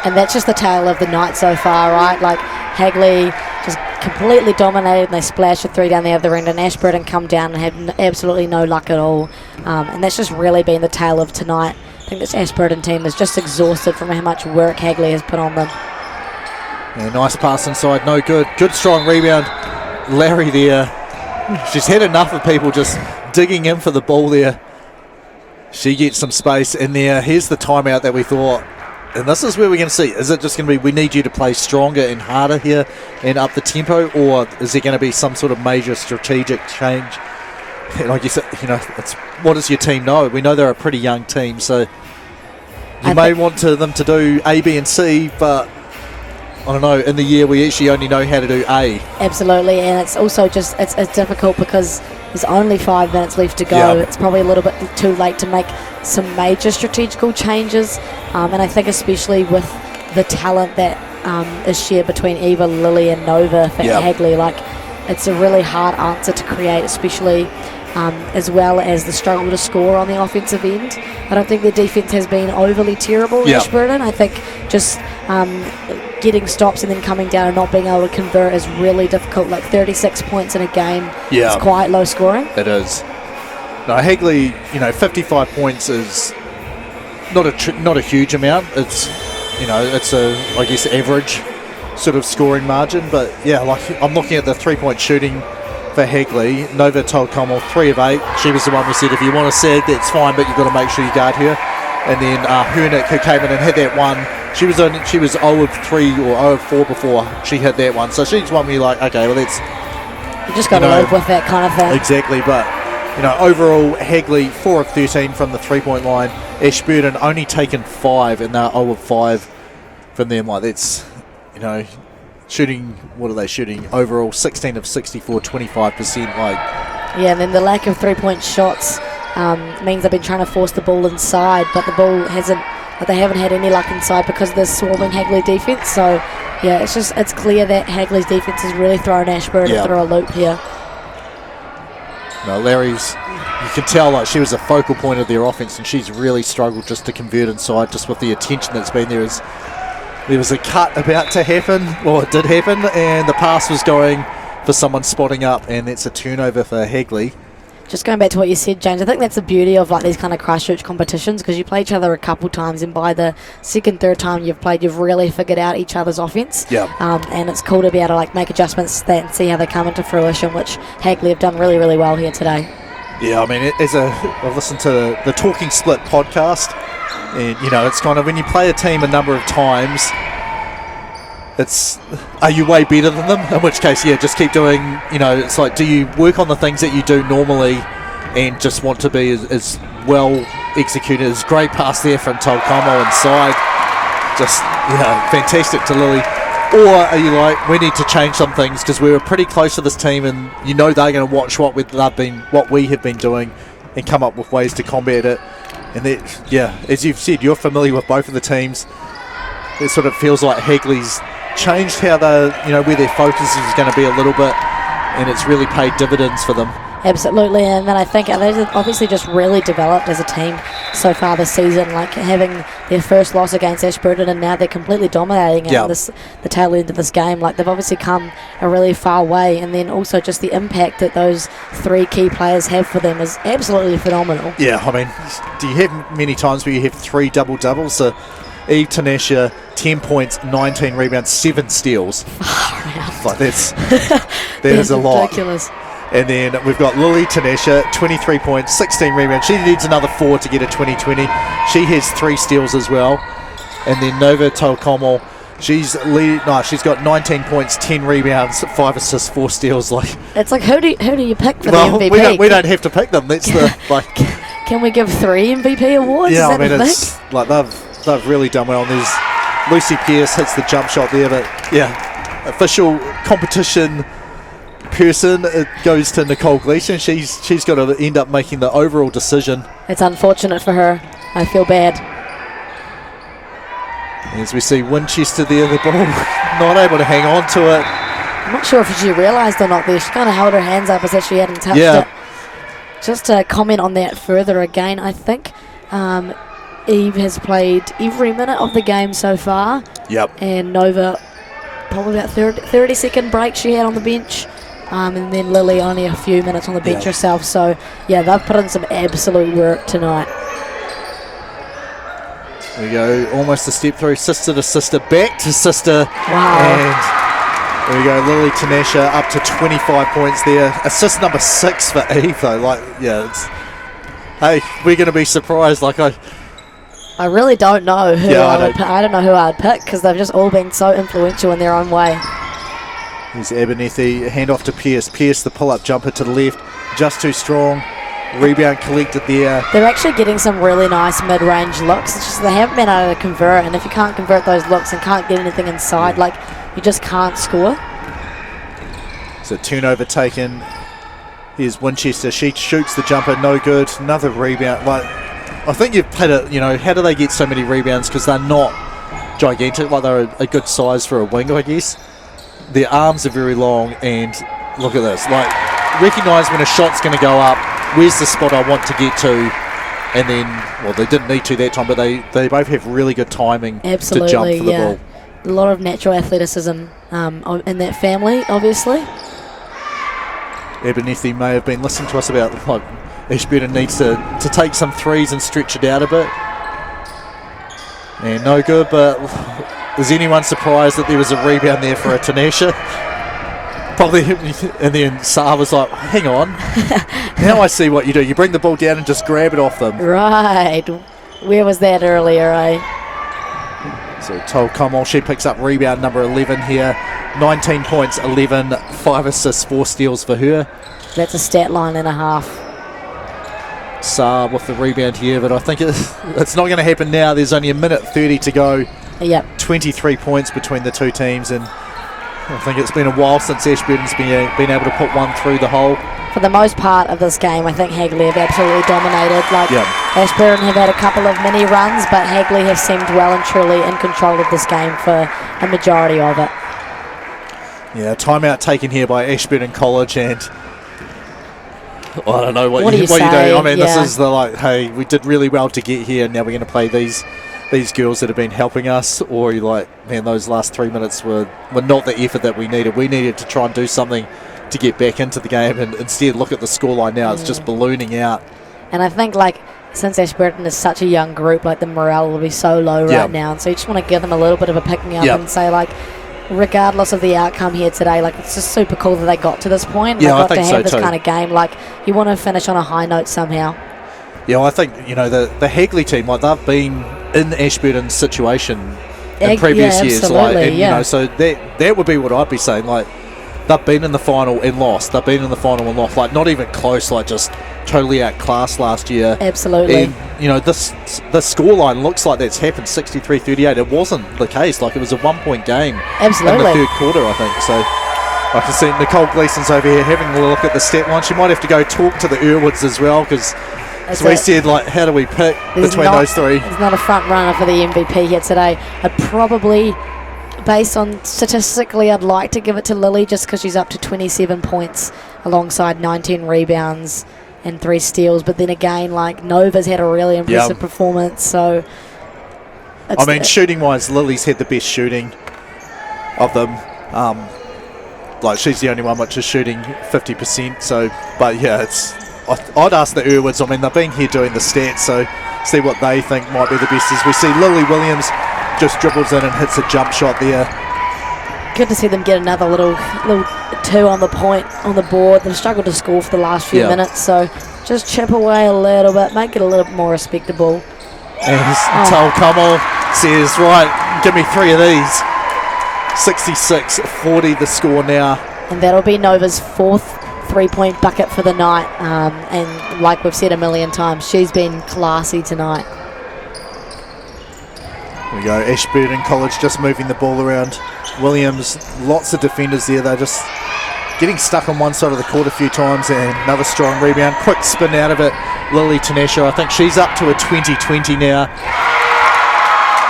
And that's just the tale of the night so far, right? Hagley just completely dominated, and they splashed a three down the other end, and Ashburton come down and had absolutely no luck at all. And that's just really been the tale of tonight. I think this Ashburton team is just exhausted from how much work Hagley has put on them. Yeah, nice pass inside, no good. Good strong rebound. Larry there. She's had enough of people just digging in for the ball there. She gets some space in there. Here's the timeout that we thought. And this is where we're going to see. Is it just going to be we need you to play stronger and harder here and up the tempo? Or is there going to be some sort of major strategic change? And I guess, it's what does your team know? We know they're a pretty young team, so You may want them to do A, B and C, but I don't know, in the year we actually only know how to do A. Absolutely, and it's also just it's difficult because there's only 5 minutes left to go. It's probably a little bit too late to make some major strategical changes, and I think especially with the talent that is shared between Eva, Lily and Nova for Hagley, like it's a really hard answer to create, especially as well as the struggle to score on the offensive end. I don't think their defence has been overly terrible in Ashburton. I think just getting stops and then coming down and not being able to convert is really difficult. Like 36 points in a game is quite low scoring. It is. No, Hagley, 55 points is not a huge amount. It's it's a, I guess, average sort of scoring margin. But yeah, like I'm looking at the 3-point shooting for Hagley. Nova told Connell 3 of 8. She was the one who said, if you want to sag, that's fine, but you've got to make sure you guard her. And then Hernick, who came in and hit that one, she was 0 of 3 or 0 of 4 before she hit that one. So she's one where you're like, okay, well that's... You just got to live with that kind of thing. Exactly, but overall, Hagley 4 of 13 from the 3-point line. Ashburton only taken 5, and they're 0 of 5 from them. Like that's, shooting. What are they shooting overall? 16 of 64, 25%. And then the lack of 3-point shots means they've been trying to force the ball inside, but the ball they haven't had any luck inside because of the swarming Hagley defence. So yeah, it's clear that Hagley's defence has really thrown Ashburton through a loop here. No, Larry's, you can tell like she was a focal point of their offense, and she's really struggled just to convert inside, just with the attention that's been there. There was a cut about to happen, or it did happen, and the pass was going for someone spotting up, and that's a turnover for Hagley. Just going back to what you said, James, I think that's the beauty of like these kind of Christchurch competitions, because you play each other a couple times, and by the second, third time you've played, you've really figured out each other's offense. And it's cool to be able to like make adjustments and see how they come into fruition, which Hagley have done really, really well here today. Yeah, I mean, I've listened to the Talking Split podcast, and it's kind of when you play a team a number of times, are you way better than them? In which case, just keep doing, it's like, do you work on the things that you do normally and just want to be as well executed? As great pass there from Tolkomo inside. Just, fantastic to Lily. Or are you like, we need to change some things because we were pretty close to this team, and they're going to watch what we have been doing and come up with ways to combat it. And that, as you've said, you're familiar with both of the teams. It sort of feels like Hagley's changed how where their focus is going to be a little bit, and it's really paid dividends for them. Absolutely, and then I think they've obviously just really developed as a team so far this season, like having their first loss against Ashburton, and now they're completely dominating the tail end of this game. Like they've obviously come a really far way, and then also just the impact that those 3 key players have for them is absolutely phenomenal. Yeah, I mean, do you have many times where you have 3 double-doubles? So Eve Tanesha, 10 points, 19 rebounds, 7 steals. Like that is a lot. Ridiculous. And then we've got Lily Tanesha, 23 points, 16 rebounds. She needs another 4 to get a 20-20. She has 3 steals as well. And then Nova Tolkomo, she's got 19 points, 10 rebounds, 5 assists, 4 steals. Like it's like who do you pick for the MVP? We don't have to pick them. That's the like. Can we give 3 MVP awards? Yeah, I mean it's like they've really done well. And there's Lucy Pearce hits the jump shot there, but official competition person, it goes to Nicole Gleeson. She's got to end up making the overall decision. It's unfortunate for her. I feel bad. As we see Winchester there, the ball not able to hang on to it. I'm not sure if she realised or not there. She kind of held her hands up as if she hadn't touched it. Just to comment on that further again, I think Eve has played every minute of the game so far. And Nova, probably about 30-second break she had on the bench. And then Lily only a few minutes on the bench herself. So, they've put in some absolute work tonight. There we go, almost a step through, sister to sister, back to sister. Wow. And there we go, Lily Tanesha up to 25 points there. Assist number 6 for Eve, though. Hey, we're going to be surprised. I really don't know who I don't know who I'd pick, because they've just all been so influential in their own way. Here's Abernethy, hand off to Pearce. Pearce, the pull-up jumper to the left, just too strong. Rebound collected there. They're actually getting some really nice mid-range looks. It's just they haven't been able to convert, and if you can't convert those looks and can't get anything inside, like, you just can't score. So turnover taken. Here's Winchester. She shoots the jumper, no good. Another rebound. Like, I think you've played it. How do they get so many rebounds? Because they're not gigantic. Like, they're a good size for a wing, I guess. Their arms are very long, and look at this. Like, recognise when a shot's going to go up. Where's the spot I want to get to? And then, well, they didn't need to that time, but they both have really good timing to jump for the ball. A lot of natural athleticism in that family, obviously. Abernethy may have been listening to us about, like, Ashburton needs to take some threes and stretch it out a bit. And no good, but is anyone surprised that there was a rebound there for a Tanisha? Probably, and then Saar was like, hang on, now I see what you do. You bring the ball down and just grab it off them. Right. Where was that earlier, eh? So Cowles, she picks up rebound number 11 here. 19 points, 11, 5 assists, 4 steals for her. That's a stat line and a half. Saar with the rebound here, but I think it's not going to happen now. There's only a minute 30 to go. Yep. 23 points between the two teams, and I think it's been a while since Ashburton's been able to put one through the hole. For the most part of this game, I think Hagley have absolutely dominated. Ashburton have had a couple of mini runs, but Hagley have seemed well and truly in control of this game for a majority of it. Yeah, timeout taken here by Ashburton College, and I don't know what you do. I mean, this is hey, we did really well to get here, and now we're going to play these girls that have been helping us, or you're like, man, those last 3 minutes were not the effort that we needed. We needed to try and do something to get back into the game, and instead look at the scoreline now. It's just ballooning out. And I think, since Ashburton is such a young group, the morale will be so low right now, and so you just want to give them a little bit of a pick-me-up and say, regardless of the outcome here today, it's just super cool that they got to this point. Yeah, got I think to have so this too. kind of game. You want to finish on a high note somehow. Yeah, I think, the Hagley team, they've been in Ashburton's situation in previous years. So that would be what I'd be saying. They've been in the final and lost. Not even close, just totally outclassed last year. Absolutely. And, the scoreline looks like that's happened 63-38. It wasn't the case. It was a 1 point game in the third quarter, I think. So I can see Nicole Gleason's over here having a look at the stat line. She might have to go talk to the Irwoods as well, because as we said, how do we pick between those three? There's not a front runner for the MVP here today. I'd probably, based on statistically, I'd like to give it to Lily, just because she's up to 27 points alongside 19 rebounds and 3 steals. But then again, Nova's had a really impressive performance. So, shooting wise, Lily's had the best shooting of them. She's the only one which is shooting 50%. So, but yeah, I'd ask the Irwoods. They've been here doing the stats, so see what they think might be the best. As we see, Lily Williams just dribbles in and hits a jump shot there. Good to see them get another little 2 on the board. They've struggled to score for the last few minutes, so just chip away a little bit, make it a little more respectable. And Cowles says, right, give me 3 of these. 66-40 the score now. And that'll be Nova's 4th 3-point bucket for the night. And like we've said a million times, she's been classy tonight. There we go, Ashburton College just moving the ball around. Williams, lots of defenders there. They're just getting stuck on one side of the court a few times, and another strong rebound. Quick spin out of it. Lily Tanisha, I think she's up to a 20-20 now.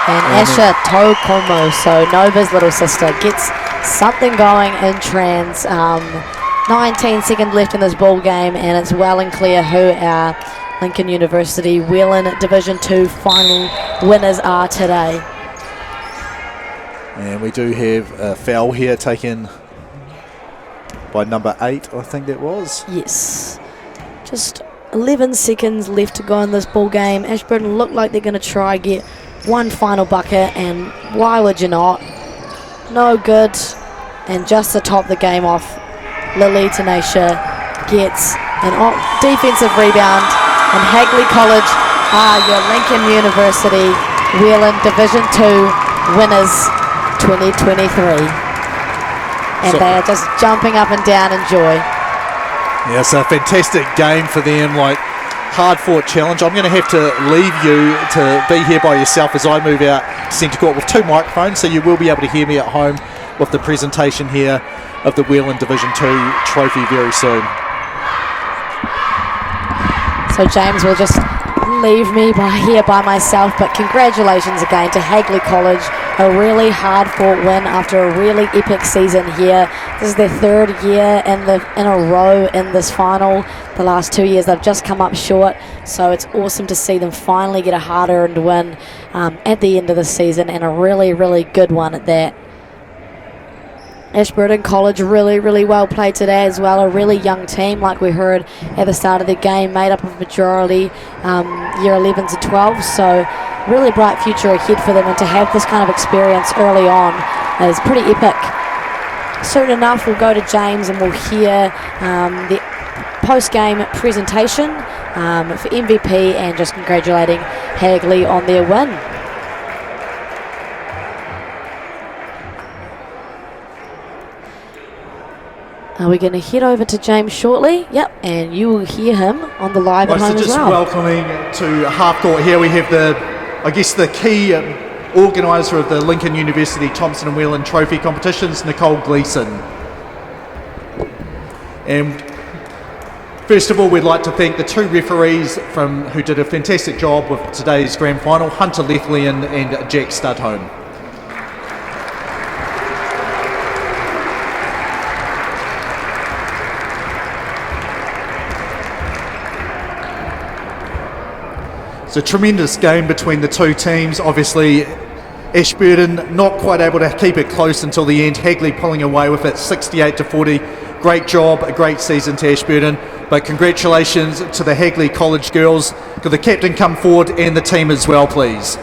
And Asha Tokomo, so Nova's little sister, gets something going in trans. 19 seconds left in this ball game, and it's well and clear who our Lincoln University Whelan Division 2 final winners are today. And we do have a foul here taken by number 8, I think that was. Yes. Just 11 seconds left to go in this ball game. Ashburton look like they're going to try get one final bucket, and why would you not? No good. And just to top the game off, Lily Tanisha gets an defensive rebound, and Hagley College are your Lincoln University Whelan Division 2 winners 2023. And they are just jumping up and down in joy. Yeah, it's a fantastic game for them. hard-fought challenge. I'm going to have to leave you to be here by yourself as I move out to centre court with 2 microphones, so you will be able to hear me at home with the presentation here of the Whelan Division 2 trophy very soon. So James will just leave me here by myself, but congratulations again to Hagley College. A really hard-fought win after a really epic season here. This is their 3rd year in a row in this final. The last 2 years they've just come up short, so it's awesome to see them finally get a hard-earned win at the end of the season, and a really, really good one at that. Ashburton College really, really well played today as well. A really young team, like we heard at the start of the game, made up of majority year 11s and 12s. So really bright future ahead for them, and to have this kind of experience early on is pretty epic. Soon enough, we'll go to James and we'll hear the post-game presentation for MVP and just congratulating Hagley on their win. Are we going to head over to James shortly? Yep, and you will hear him on the live at home as well. Welcoming to half court here, we have the key organiser of the Lincoln University Thompson and Whelan Trophy competitions, Nicole Gleeson. And first of all, we'd like to thank the 2 referees who did a fantastic job with today's grand final, Hunter Lethlean and Jack Studholme. It's a tremendous game between the 2 teams. Obviously, Ashburton not quite able to keep it close until the end. Hagley pulling away with it 68-40. Great job, a great season to Ashburton. But congratulations to the Hagley College girls. Could the captain come forward and the team as well, please?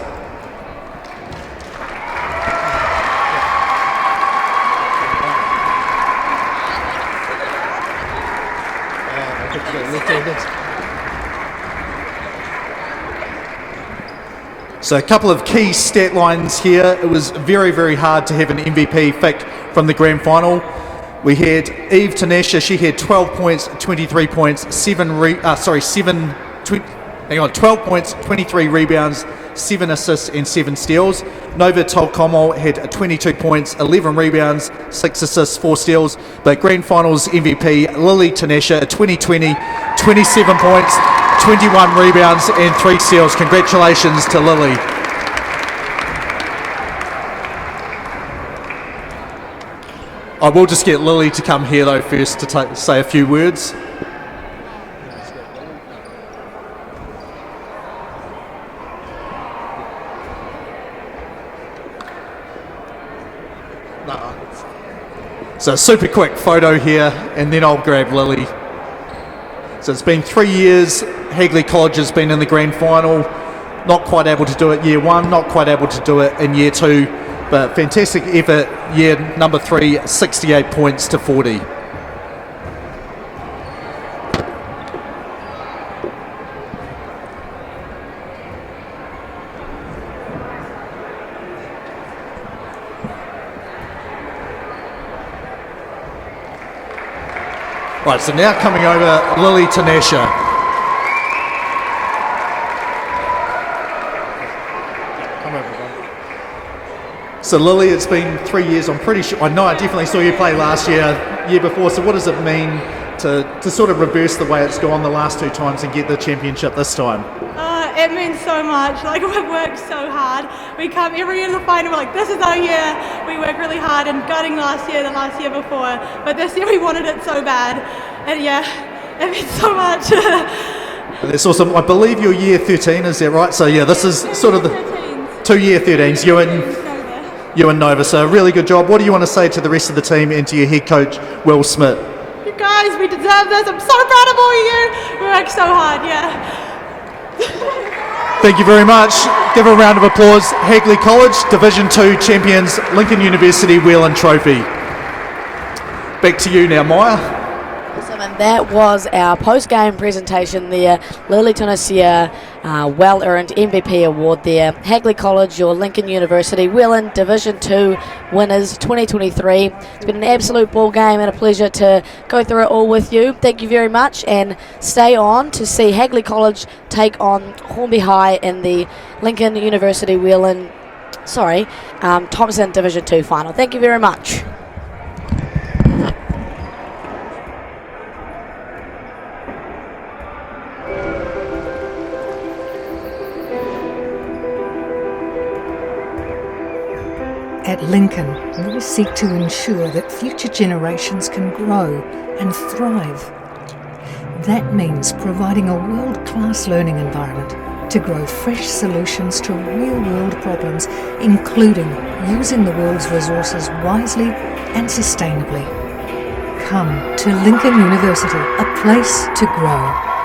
So a couple of key stat lines here. It was very, very hard to have an MVP picked from the grand final. We had Eve Tanesha, she had 12 points, 23 points, 12 points, 23 rebounds, 7 assists and 7 steals. Nova Tolkomo had 22 points, 11 rebounds, 6 assists, 4 steals. But grand finals MVP, Lily Tanesha, 2020, 27 points, 21 rebounds and 3 steals. Congratulations to Lily. I will just get Lily to come here though first to say a few words. So super quick photo here and then I'll grab Lily. So it's been 3 years. Hagley College has been in the grand final. Not quite able to do it year 1, not quite able to do it in year 2, but fantastic effort year number 3, 68 points to 40. Right, so now coming over, Lily Tanesha. So Lily, it's been 3 years, I'm pretty sure, I know I definitely saw you play last year before, so what does it mean to sort of reverse the way it's gone the last 2 times and get the championship this time? It means so much. Like, we've worked so hard. We come every year to the final, we're like, this is our year. We work really hard, and gutting the last year before, but this year we wanted it so bad, and yeah, it means so much. That's awesome. I believe you're year 13, is that right? So yeah, this is sort of the 2 year 13s, you and Nova, so a really good job. What do you want to say to the rest of the team and to your head coach, Will Smith? You guys, we deserve this. I'm so proud of all of you. We worked so hard, yeah. Thank you very much. Give a round of applause. Hagley College, Division 2 champions, Lincoln University Whelan Trophy. Back to you now, Maya. So gentlemen, that was our post-game presentation there. Lily Tunasia, well-earned MVP award there. Hagley College, your Lincoln University, Whelan Division 2 winners 2023. It's been an absolute ball game and a pleasure to go through it all with you. Thank you very much, and stay on to see Hagley College take on Hornby High in the Lincoln University Whelan, Thompson Division 2 final. Thank you very much. At Lincoln, we seek to ensure that future generations can grow and thrive. That means providing a world-class learning environment to grow fresh solutions to real-world problems, including using the world's resources wisely and sustainably. Come to Lincoln University, a place to grow.